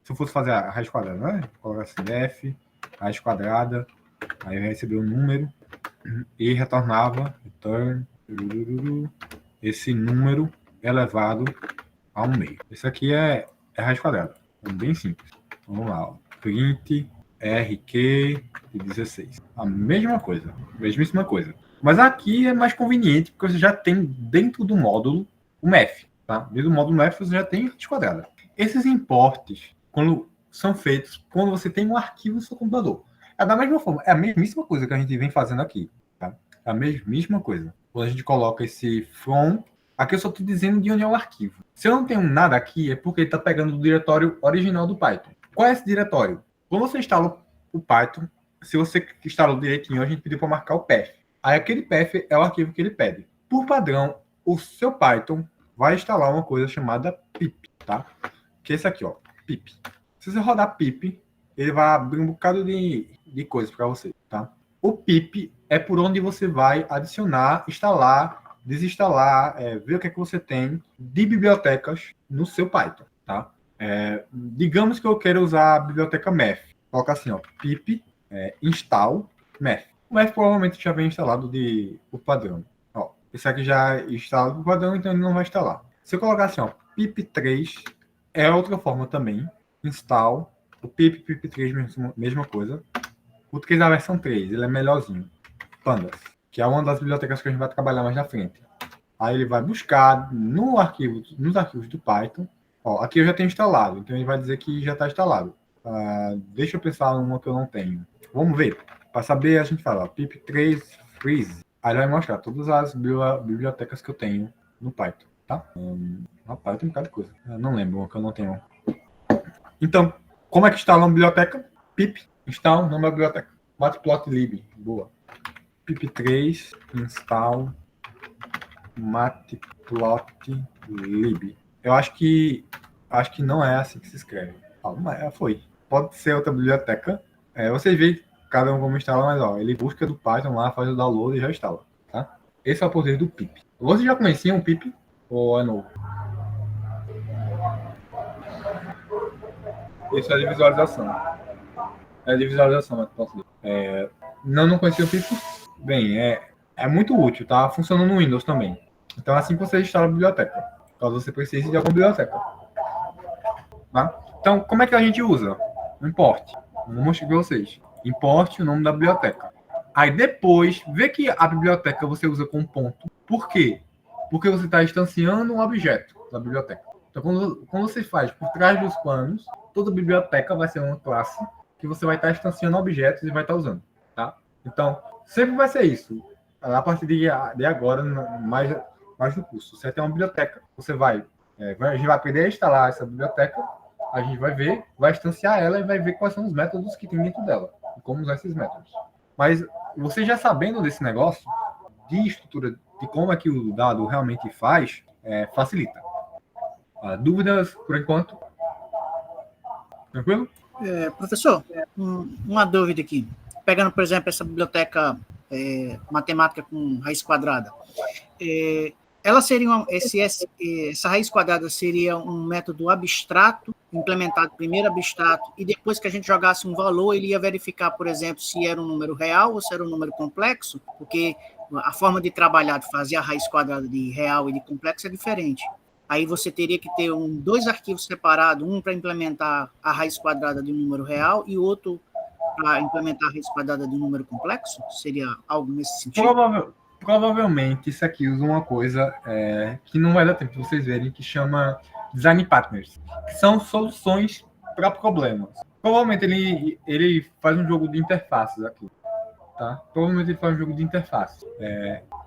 se eu fosse fazer a raiz quadrada, né? Colocar assim, f, raiz quadrada, aí eu ia receber um número e retornava, return, esse número elevado ao meio. Esse aqui é raiz quadrada. É bem simples. Vamos lá. Ó. Print RQ de 16. A mesma coisa. Mesmíssima coisa. Mas aqui é mais conveniente, porque você já tem dentro do módulo o math. Tá? Dentro do módulo math você já tem raiz quadrada. Esses importes, quando são feitos, quando você tem um arquivo no seu computador. É da mesma forma. É a mesmíssima coisa que a gente vem fazendo aqui. Tá? É a mesmíssima coisa. Quando a gente coloca esse from... Aqui eu só estou dizendo de onde é o arquivo. Se eu não tenho nada aqui, é porque ele está pegando do diretório original do Python. Qual é esse diretório? Quando você instala o Python, se você instalou direitinho, a gente pediu para marcar o path. Aí aquele path é o arquivo que ele pede. Por padrão, o seu Python vai instalar uma coisa chamada pip, tá? Que é esse aqui, ó, pip. Se você rodar pip, ele vai abrir um bocado de coisas para você, tá? O pip é por onde você vai adicionar, instalar, desinstalar, ver o que é que você tem de bibliotecas no seu Python, tá? Digamos que eu quero usar a biblioteca math. Coloca assim, ó, pip install math. O math provavelmente já vem instalado por padrão. Ó, esse aqui já é instalado por padrão, então ele não vai instalar. Se eu colocar assim, ó, pip3 é outra forma também. Install, o pip3 mesma coisa. O 3 é a versão 3, ele é melhorzinho. Pandas, que é uma das bibliotecas que a gente vai trabalhar mais na frente. Aí ele vai buscar nos arquivos do Python. Ó, aqui eu já tenho instalado, então ele vai dizer que já está instalado. Deixa eu pensar numa que eu não tenho. Vamos ver. Para saber, a gente fala pip3 freeze. Aí ele vai mostrar todas as bibliotecas que eu tenho no Python, tá? Rapaz, tem um bocado de coisa. Eu não lembro uma que eu não tenho. Então, como é que instala uma biblioteca? Pip, install, nome da biblioteca. Matplotlib, boa. Pip3 install matplotlib. Eu acho que não é assim que se escreve. Foi. Pode ser outra biblioteca, vocês veem cada um como instala, mas ó, ele busca do Python lá, faz o download e já instala, tá? Esse é o poder do pip. Vocês já conheciam o pip ou é novo? Isso é de visualização. É de visualização, mas posso dizer. Não conhecia o pip. Bem, é muito útil, tá? Funciona no Windows também. Então é assim que você instala a biblioteca. Caso você precise de alguma biblioteca. Tá? Então, como é que a gente usa? Import. Vou mostrar para vocês. Importe o nome da biblioteca. Aí depois, vê que a biblioteca você usa com ponto. Por quê? Porque você está instanciando um objeto da biblioteca. Então, quando você faz por trás dos panos, toda biblioteca vai ser uma classe que você vai estar instanciando objetos e vai estar usando. Tá? Então, sempre vai ser isso. A partir de agora, mais no curso. Você tem uma biblioteca. Você a gente vai aprender a instalar essa biblioteca. A gente vai ver, vai instanciar ela e vai ver quais são os métodos que tem dentro dela. E como usar esses métodos. Mas você já sabendo desse negócio, de estrutura, de como é que o dado realmente faz, facilita. Dúvidas, por enquanto? Tranquilo? Professor, uma dúvida aqui. Pegando, por exemplo, essa biblioteca matemática com raiz quadrada. Ela seria essa raiz quadrada seria um método abstrato, implementado primeiro abstrato, e depois que a gente jogasse um valor, ele ia verificar, por exemplo, se era um número real ou se era um número complexo, porque a forma de trabalhar, de fazer a raiz quadrada de real e de complexo é diferente. Aí você teria que ter dois arquivos separados, um para implementar a raiz quadrada de um número real e outro para implementar a raiz quadrada de um número complexo? Seria algo nesse sentido? Provavelmente isso aqui usa uma coisa que não vai dar tempo de vocês verem, que chama Design Partners, que são soluções para problemas. Provavelmente ele faz um jogo de interfaces aqui. Tá? Provavelmente ele faz um jogo de interfaces.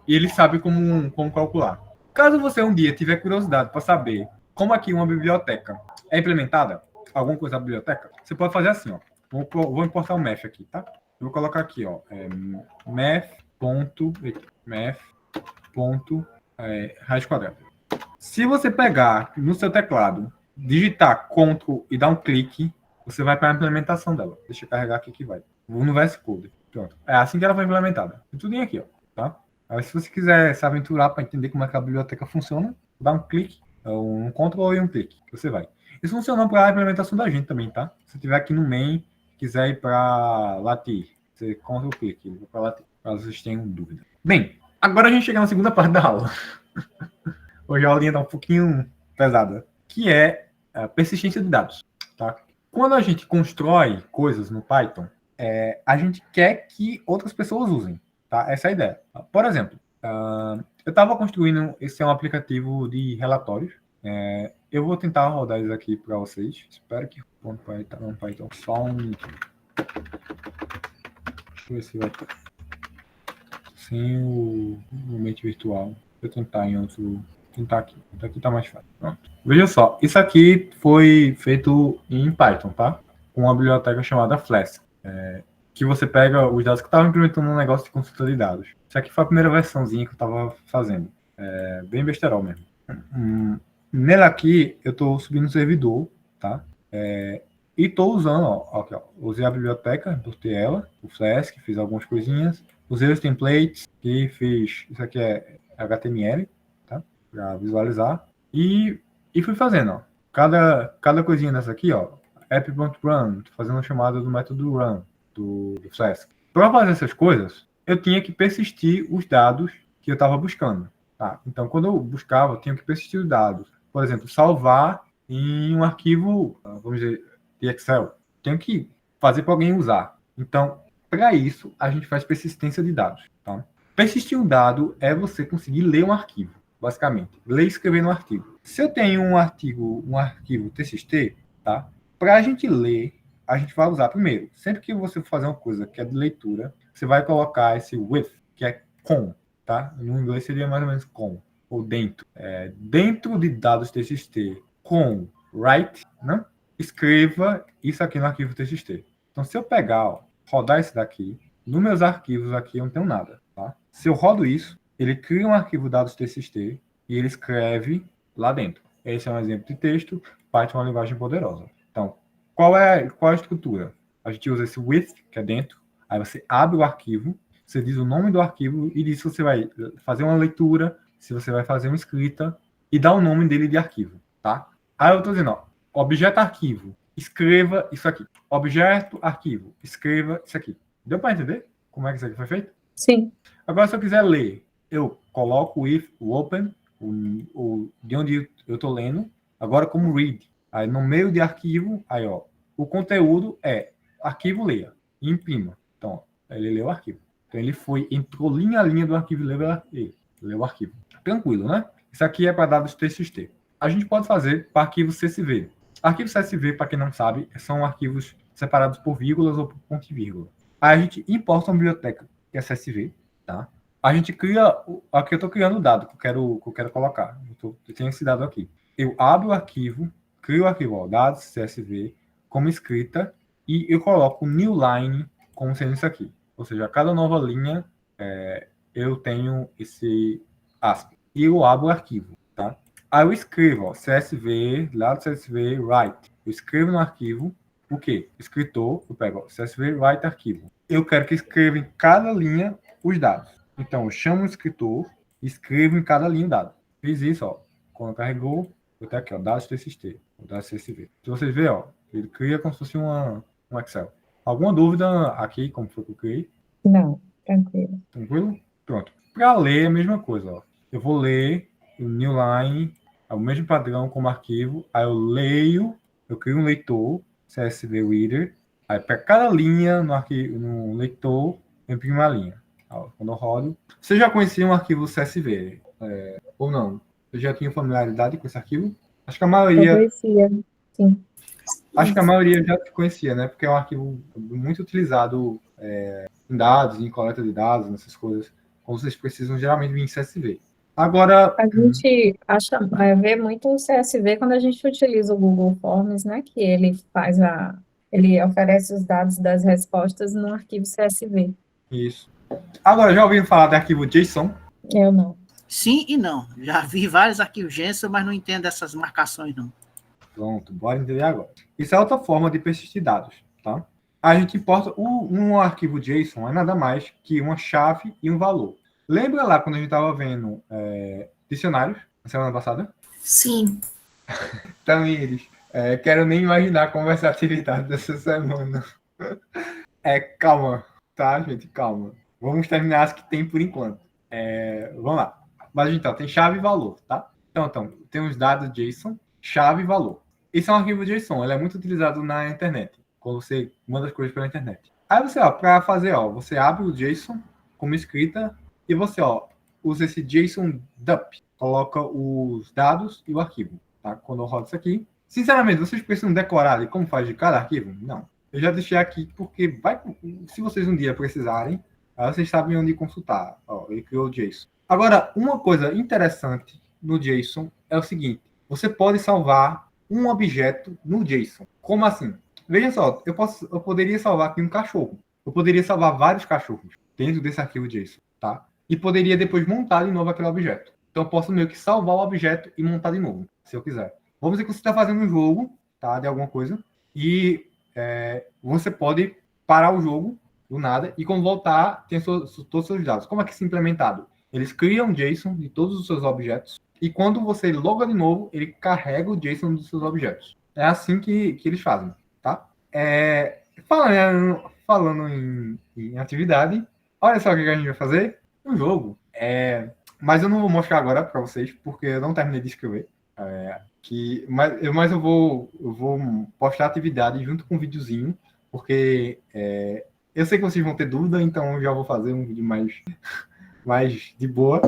E ele sabe como calcular. Caso você um dia tiver curiosidade para saber como aqui uma biblioteca é implementada, alguma coisa da biblioteca, você pode fazer assim, ó. Vou importar o math aqui, tá? Eu vou colocar aqui, ó, raiz quadrada. Se você pegar no seu teclado, digitar Ctrl e dar um clique, você vai para a implementação dela. Deixa eu carregar aqui que vai. Vou no VS Code. Pronto. É assim que ela foi implementada. Tudo aqui, ó, tá? Aí, se você quiser se aventurar para entender como é que a biblioteca funciona, dá um clique, um Ctrl e um clique, você vai. Isso funciona para a implementação da gente também, tá? Se tiver aqui no main, quiser ir para latir, você Ctrl clique, ele vai para latir, caso vocês tenham dúvida. Bem, agora a gente chega na segunda parte da aula. Hoje a aulinha está um pouquinho pesada, que é a persistência de dados, tá? Quando a gente constrói coisas no Python, a gente quer que outras pessoas usem. Tá? Essa é a ideia. Por exemplo, eu estava construindo, esse é um aplicativo de relatórios. Eu vou tentar rodar isso aqui para vocês. Espero que o Python só um... Deixa eu ver se vai ter. Sem o ambiente virtual. Vou tentar em outro... Tentar aqui. Aqui tá mais fácil. Pronto. Veja só. Isso aqui foi feito em Python, tá? Com uma biblioteca chamada Flask. Que você pega os dados que estavam implementando um negócio de consulta de dados. Isso aqui foi a primeira versãozinha que eu estava fazendo. Bem besterol mesmo. Nela aqui, eu estou subindo o servidor, tá? E estou usando, aqui, ó, usei a biblioteca, importei ela, o Flask, fiz algumas coisinhas. Usei os templates, que fiz, isso aqui é HTML, tá? Para visualizar. E fui fazendo, ó. Cada coisinha dessa aqui, ó. app.run, fazendo uma chamada do método run. Do Flask. Para fazer essas coisas, eu tinha que persistir os dados que eu estava buscando. Tá? Então, quando eu buscava, eu tinha que persistir os dados. Por exemplo, salvar em um arquivo, vamos dizer, de Excel. Tenho que fazer para alguém usar. Então, para isso, a gente faz persistência de dados. Tá? Persistir um dado é você conseguir ler um arquivo, basicamente. Ler e escrever no arquivo. Se eu tenho um arquivo TXT, tá? Para a gente ler, a gente vai usar primeiro. Sempre que você for fazer uma coisa que é de leitura, você vai colocar esse with, que é com, tá? No inglês seria mais ou menos com, ou dentro. Dentro de dados TXT, com write, né? Escreva isso aqui no arquivo TXT. Então, se eu pegar, rodar esse daqui, nos meus arquivos aqui eu não tenho nada, tá? Se eu rodo isso, ele cria um arquivo dados TXT e ele escreve lá dentro. Esse é um exemplo de texto. Python é uma linguagem poderosa. Então, qual é a estrutura? a gente usa esse with, que é dentro. Aí você abre o arquivo, você diz o nome do arquivo e diz se você vai fazer uma leitura, se você vai fazer uma escrita e dá o nome dele de arquivo, tá? Aí eu tô dizendo, ó, objeto arquivo, escreva isso aqui. Objeto arquivo, escreva isso aqui. Deu para entender como é que isso aqui foi feito? Sim. Agora, se eu quiser ler, eu coloco o open, de onde eu estou lendo, agora como read. Aí no meio de arquivo, aí ó, o conteúdo é arquivo leia e imprima. Então, ó, ele leu o arquivo. Então ele entrou linha a linha do arquivo e leu o arquivo. Tranquilo, né? Isso aqui é para dados TXT. A gente pode fazer para arquivo CSV. Arquivo CSV, para quem não sabe, são arquivos separados por vírgulas ou por ponto e vírgula. Aí a gente importa uma biblioteca que é CSV, tá? A gente cria, aqui eu estou criando o dado que eu quero colocar. Eu tenho esse dado aqui. Eu abro o arquivo, crio o arquivo, ó, dados CSV, como escrita, e eu coloco new line como sendo isso aqui. Ou seja, a cada nova linha eu tenho esse aspas. E eu abro o arquivo, tá? Aí eu escrevo, ó, CSV, dado CSV, write. Eu escrevo no arquivo, o quê? Escritor, eu pego, ó, CSV, write arquivo. Eu quero que escreva em cada linha os dados. Então, eu chamo o escritor e escrevo em cada linha o dado. Fiz isso, ó. Quando carregou, vou até aqui, ó, dados TXT, dados CSV. Se vocês verem, ó, ele cria como se fosse um Excel. Alguma dúvida aqui, como foi que eu criei? Não, tranquilo. Tranquilo? Pronto. Para ler, a mesma coisa, ó. Eu vou ler o new line, é o mesmo padrão como arquivo. Aí eu leio, eu crio um leitor, CSV Reader. Aí para cada linha no leitor, eu imprimo uma linha. Ó, quando eu rodo. Você já conhecia um arquivo CSV? Ou não? Você já tinha familiaridade com esse arquivo? Acho que a Eu maioria. conhecia, sim. Acho que a maioria já conhecia, né? Porque é um arquivo muito utilizado em dados, em coleta de dados, nessas coisas. Quando vocês precisam, geralmente vir em CSV. Agora. A gente vê muito o CSV quando a gente utiliza o Google Forms, né? Que ele ele oferece os dados das respostas no arquivo CSV. Isso. Agora, já ouviram falar de arquivo JSON? Eu não. Sim e não. Já vi vários arquivos JSON, mas não entendo essas marcações, não. Pronto, bora entender agora. Isso é outra forma de persistir dados, tá? A gente importa um arquivo JSON, é nada mais que uma chave e um valor. Lembra lá quando a gente estava vendo dicionários, na semana passada? Sim. Então, eles, quero nem imaginar a conversatividade dessa semana. Calma, tá, gente? Calma. Vamos terminar as que tem por enquanto. Vamos lá. Mas então, tem chave e valor, tá? Então, tem os dados JSON, chave e valor. Esse é um arquivo JSON, ele é muito utilizado na internet, quando você manda as coisas pela internet. Aí você, para fazer, você abre o JSON como escrita e você, usa esse JSON dump, coloca os dados e o arquivo, tá? Quando eu rodo isso aqui. Sinceramente, vocês precisam decorar ali como faz de cada arquivo? Não. Eu já deixei aqui porque se vocês um dia precisarem, aí vocês sabem onde consultar. Ele criou o JSON. Agora, uma coisa interessante no JSON é o seguinte: você pode salvar um objeto no JSON. Como assim? Veja só, eu poderia salvar aqui um cachorro. Eu poderia salvar vários cachorros dentro desse arquivo JSON, tá? E poderia depois montar de novo aquele objeto. Então eu posso meio que salvar o objeto e montar de novo, se eu quiser. Vamos dizer que você está fazendo um jogo, tá? De alguma coisa. E você pode parar o jogo do nada e quando voltar tem todos os seus dados. Como é que isso é implementado? Eles criam JSON de todos os seus objetos e quando você loga de novo, ele carrega o JSON dos seus objetos. É assim que eles fazem, tá? Falando em atividade, olha só o que a gente vai fazer. Um jogo. Mas eu não vou mostrar agora para vocês, porque eu não terminei de escrever. Mas eu vou postar a atividade junto com um videozinho, porque eu sei que vocês vão ter dúvida, então eu já vou fazer um vídeo mais de boa.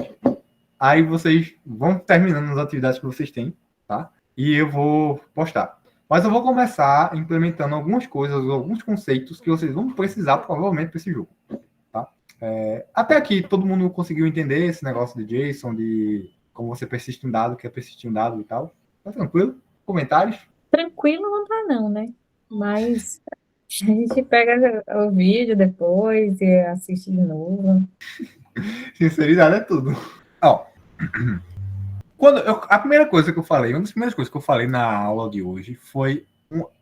Aí vocês vão terminando as atividades que vocês têm, tá? E eu vou postar. Mas eu vou começar implementando algumas coisas, alguns conceitos que vocês vão precisar provavelmente para esse jogo, tá? Até aqui todo mundo conseguiu entender esse negócio de JSON, de como você persiste um dado, quer persistir um dado e tal. Tá tranquilo? Comentários? Tranquilo não tá não, né? Mas a gente pega o vídeo depois e assiste de novo. Sinceridade é tudo. A primeira coisa que eu falei, uma das primeiras coisas que eu falei na aula de hoje foi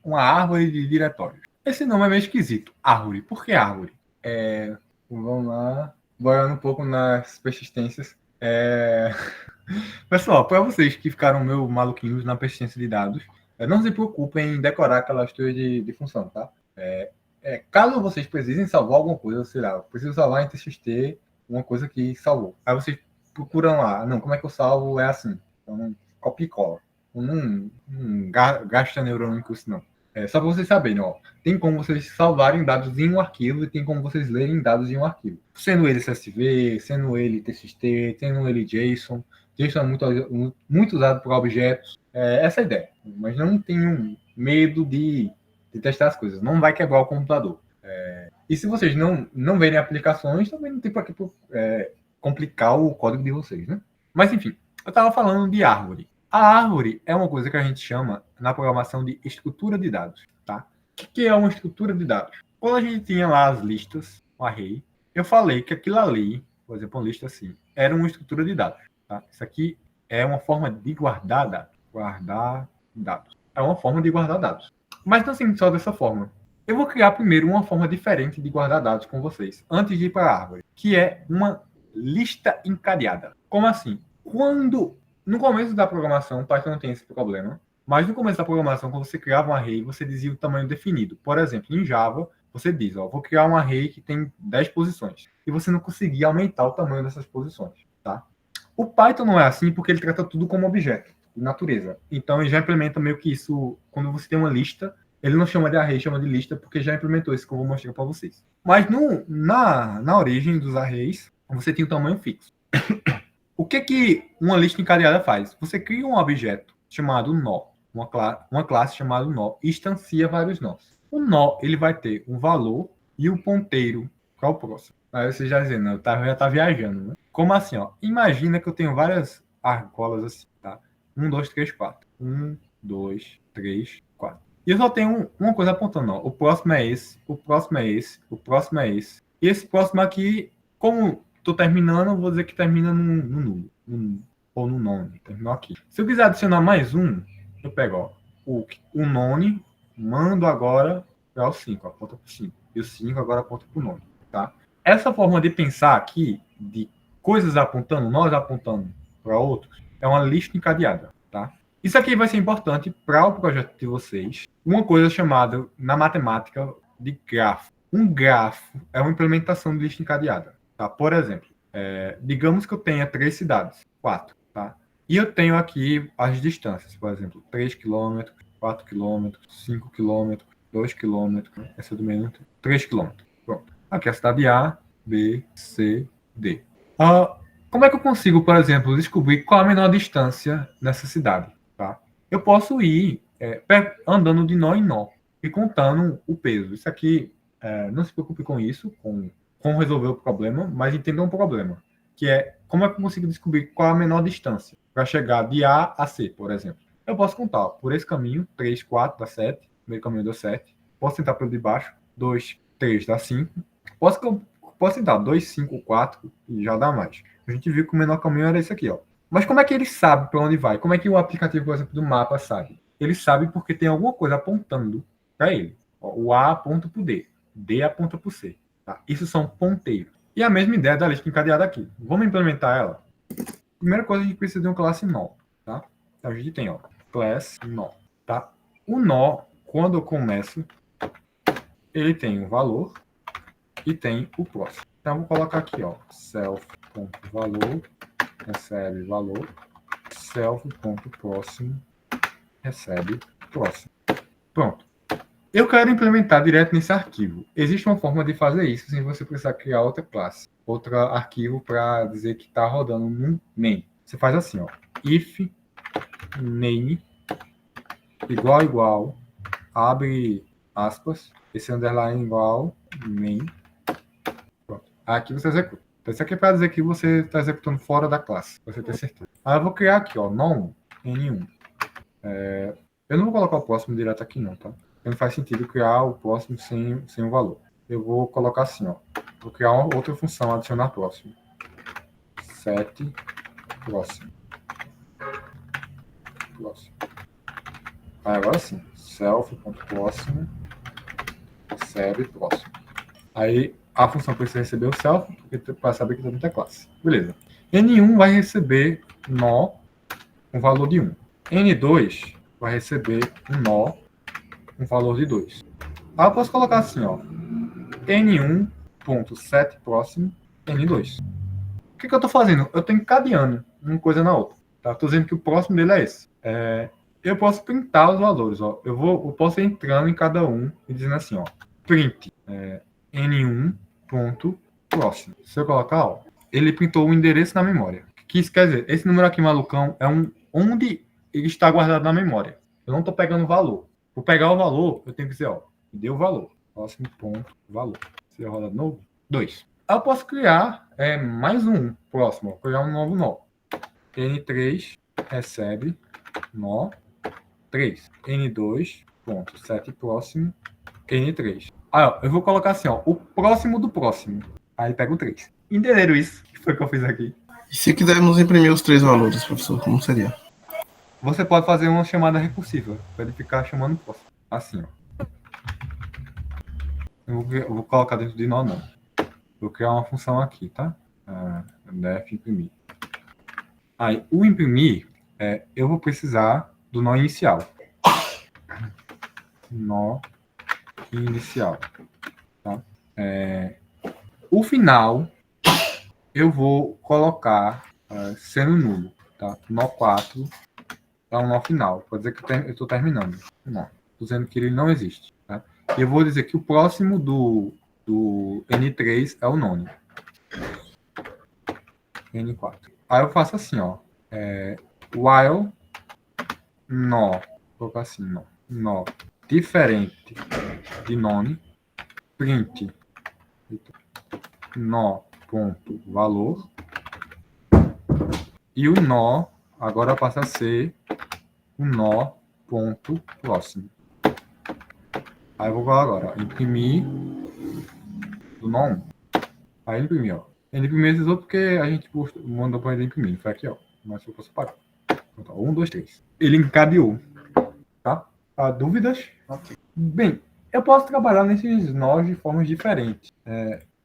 uma árvore de diretórios. Esse nome é meio esquisito. Árvore. Por que árvore? Vamos lá. Bora um pouco nas persistências. Pessoal, para vocês que ficaram meio maluquinhos na persistência de dados, não se preocupem em decorar aquelas coisas de função, tá? Caso vocês precisem salvar alguma coisa, sei lá, eu preciso salvar em TXT uma coisa que salvou. Aí vocês procuram lá, não, como é que eu salvo? É assim. Então, copia e cola. Não gasta neurônio com isso, não. Só para vocês saberem, ó, tem como vocês salvarem dados em um arquivo e tem como vocês lerem dados em um arquivo. Sendo ele CSV, sendo ele TXT, sendo ele JSON. JSON é muito usado por objetos. Essa é a ideia. Mas não tenham medo de testar as coisas. Não vai quebrar o computador. E se vocês não verem aplicações, também não tem para que complicar o código de vocês, né? Mas, enfim, eu estava falando de árvore. A árvore é uma coisa que a gente chama na programação de estrutura de dados, tá? O que é uma estrutura de dados? Quando a gente tinha lá as listas, o array, eu falei que aquilo ali, por exemplo, uma lista assim, era uma estrutura de dados, tá? Isso aqui é uma forma de guardar dados. Guardar dados. É uma forma de guardar dados. Mas não assim só dessa forma. Eu vou criar primeiro uma forma diferente de guardar dados com vocês, antes de ir para a árvore, que é uma lista encadeada. Como assim? No começo da programação, o Python não tem esse problema, mas no começo da programação, quando você criava um array, você dizia o tamanho definido. Por exemplo, em Java, você diz, vou criar um array que tem 10 posições, e você não conseguia aumentar o tamanho dessas posições, tá? O Python não é assim porque ele trata tudo como objeto, de natureza. Então, ele já implementa meio que isso, quando você tem uma lista, ele não chama de array, chama de lista, porque já implementou isso que eu vou mostrar para vocês. Mas na origem dos arrays, você tem um tamanho fixo. O que uma lista encadeada faz? Você cria um objeto chamado nó, uma classe chamada nó, e instancia vários nós. O nó ele vai ter um valor e o ponteiro para o próximo. Aí você já dizendo, já está viajando, né? Como assim? Imagina que eu tenho várias argolas assim, tá? 1, 2, 3, 4. 1, 2, 3, 4. E eu só tenho uma coisa apontando, o próximo é esse, o próximo é esse, o próximo é esse. E esse próximo aqui, como estou terminando, eu vou dizer que termina no nulo, ou no none, terminou aqui. Se eu quiser adicionar mais um, eu pego o none, mando agora para o 5, aponta para o 5. E o 5 agora aponta para o none, tá? Essa forma de pensar aqui, de coisas apontando, nós apontando para outros, é uma lista encadeada, tá? Isso aqui vai ser importante para o projeto de vocês. Uma coisa chamada, na matemática, de grafo. Um grafo é uma implementação de lista encadeada. Tá? Por exemplo, digamos que eu tenha 3 cidades, 4, tá? E eu tenho aqui as distâncias, por exemplo, 3 km, 4 km, 5 km, 2 km, essa do meio, 3 km. Pronto. Aqui é a cidade A, B, C, D. Como é que eu consigo, por exemplo, descobrir qual a menor distância nessa cidade? Tá? Eu posso ir andando de nó em nó e contando o peso. Isso aqui, não se preocupe com isso, com resolver o problema, mas entenda um problema, que é como é que eu consigo descobrir qual a menor distância para chegar de A a C, por exemplo. Eu posso contar por esse caminho, 3, 4 dá 7, meio caminho deu 7. Posso tentar pelo de baixo, 2, 3 dá 5. Posso tentar 2, 5, 4 e já dá mais. A gente viu que o menor caminho era esse aqui, ó. Mas como é que ele sabe para onde vai? Como é que o aplicativo, por exemplo, do mapa sabe? Ele sabe porque tem alguma coisa apontando para ele. O A aponta para o D, D aponta para o C. Tá? Isso são ponteiros. E a mesma ideia da lista encadeada aqui. Vamos implementar ela? Primeira coisa, a gente precisa de uma classe nó. Tá? Então, a gente tem class nó. Tá? O nó, quando eu começo, ele tem um valor e tem o próximo. Então, eu vou colocar aqui, self.valor, recebe valor, self.próximo, recebe próximo. Pronto. Eu quero implementar direto nesse arquivo. Existe uma forma de fazer isso sem você precisar criar outra classe, outro arquivo para dizer que está rodando no main. Você faz assim, if name igual, abre aspas, esse underline igual main. Pronto. Aqui você executa. Então, isso aqui é para dizer que você está executando fora da classe, para você ter certeza. Aí eu vou criar aqui, non n1. Eu não vou colocar o próximo direto aqui não, tá? Não faz sentido criar o próximo sem o valor. Eu vou colocar assim, vou criar uma outra função, adicionar próximo. Set próximo. Aí agora sim, self.próximo recebe próximo. Aí a função precisa receber o self, para saber que tem muita classe. Beleza. N1 vai receber nó com valor de 1. N2 vai receber um nó com valor de 2. Aí eu posso colocar assim, ó. N1.set próximo, N2. O que eu estou fazendo? Eu estou encadeando uma coisa na outra. Tá? Estou dizendo que o próximo dele é esse. Eu posso printar os valores. Ó. Eu posso ir entrando em cada um e dizendo assim, ó. Print N1.próximo. Se eu colocar, ó, ele printou o endereço na memória. O que isso quer dizer? Esse número aqui, malucão, é onde ele está guardado na memória. Eu não estou pegando o valor. Para pegar o valor, eu tenho que dizer, ó, me deu o valor. Próximo ponto, valor. Se eu rodar de novo, 2. Eu posso criar mais um próximo, vou criar um novo nó. N3 recebe nó 3. N2, ponto, 7 próximo, N3. Aí, ó, eu vou colocar assim, ó, o próximo do próximo. Aí pega o 3. Entenderam isso? O que foi que eu fiz aqui? E se quisermos imprimir os 3 valores, professor, como seria? Você pode fazer uma chamada recursiva, para ele ficar chamando o próximo. Assim, ó. Eu vou colocar dentro de nó não. Vou criar uma função aqui, tá? Def imprimir. Aí, o imprimir, eu vou precisar do nó inicial. Nó inicial. Tá? O final, eu vou colocar sendo nulo. Tá? Nó 4 é um nó final. Pode dizer que eu estou terminando. Não. Estou dizendo que ele não existe. Tá? E eu vou dizer que o próximo do N3 é o nono. N4. Aí eu faço assim, ó. While nó. Vou colocar assim, nó. Nó diferente de none. Print nó ponto valor. E o nó agora passa a ser o nó ponto próximo. Aí eu vou agora, ó, imprimir do nó 1. Aí imprimir, ó. Ele imprimiu esses outros porque a gente mandou para ele imprimir. Foi aqui, ó. Mas eu posso parar. Então, 1, 2, 3. Ele encadeou. Tá? Dúvidas? Okay. Bem, eu posso trabalhar nesses nós de formas diferentes.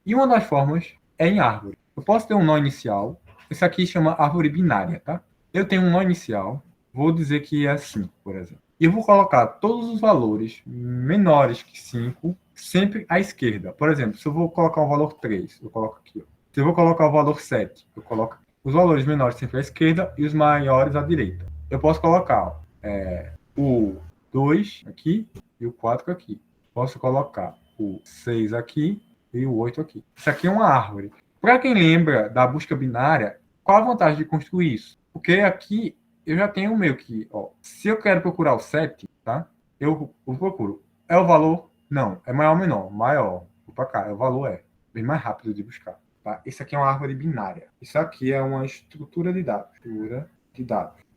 E uma das formas é em árvore. Eu posso ter um nó inicial. Esse aqui chama árvore binária, tá? Eu tenho um nó inicial. Vou dizer que é 5, por exemplo. E eu vou colocar todos os valores menores que 5 sempre à esquerda. Por exemplo, se eu vou colocar o valor 3, eu coloco aqui. Ó. Se eu vou colocar o valor 7, eu coloco os valores menores sempre à esquerda e os maiores à direita. Eu posso colocar o 2 aqui e o 4 aqui. Posso colocar o 6 aqui e o 8 aqui. Isso aqui é uma árvore. Para quem lembra da busca binária, qual a vantagem de construir isso? Porque aqui eu já tenho meio que, ó, se eu quero procurar o 7, tá? Eu procuro. É o valor? Não. É maior ou menor? Maior. Vou para cá. O valor é bem mais rápido de buscar. Tá? Isso aqui é uma árvore binária. Isso aqui é uma estrutura de dados.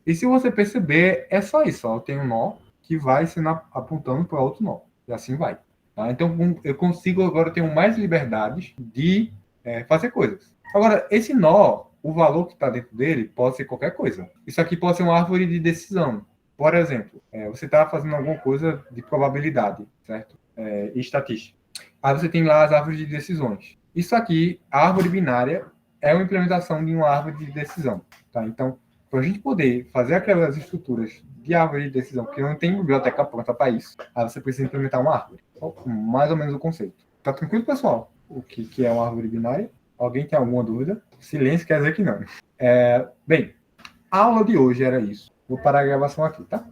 E se você perceber, é só isso. Ó. Eu tenho um nó que vai sendo apontando para outro nó. E assim vai. Tá? Então, eu consigo agora ter mais liberdades de fazer coisas. Agora, esse nó, o valor que está dentro dele pode ser qualquer coisa. Isso aqui pode ser uma árvore de decisão. Por exemplo, você está fazendo alguma coisa de probabilidade, certo? E estatística. Aí você tem lá as árvores de decisões. Isso aqui, a árvore binária, é uma implementação de uma árvore de decisão. Tá? Então, para a gente poder fazer aquelas estruturas de árvore de decisão, porque não tem biblioteca pronta para isso, aí você precisa implementar uma árvore. Mais ou menos o conceito. Tá tranquilo, pessoal? O que é uma árvore binária? Alguém tem alguma dúvida? Silêncio quer dizer que não. Bem, a aula de hoje era isso. Vou parar a gravação aqui, tá?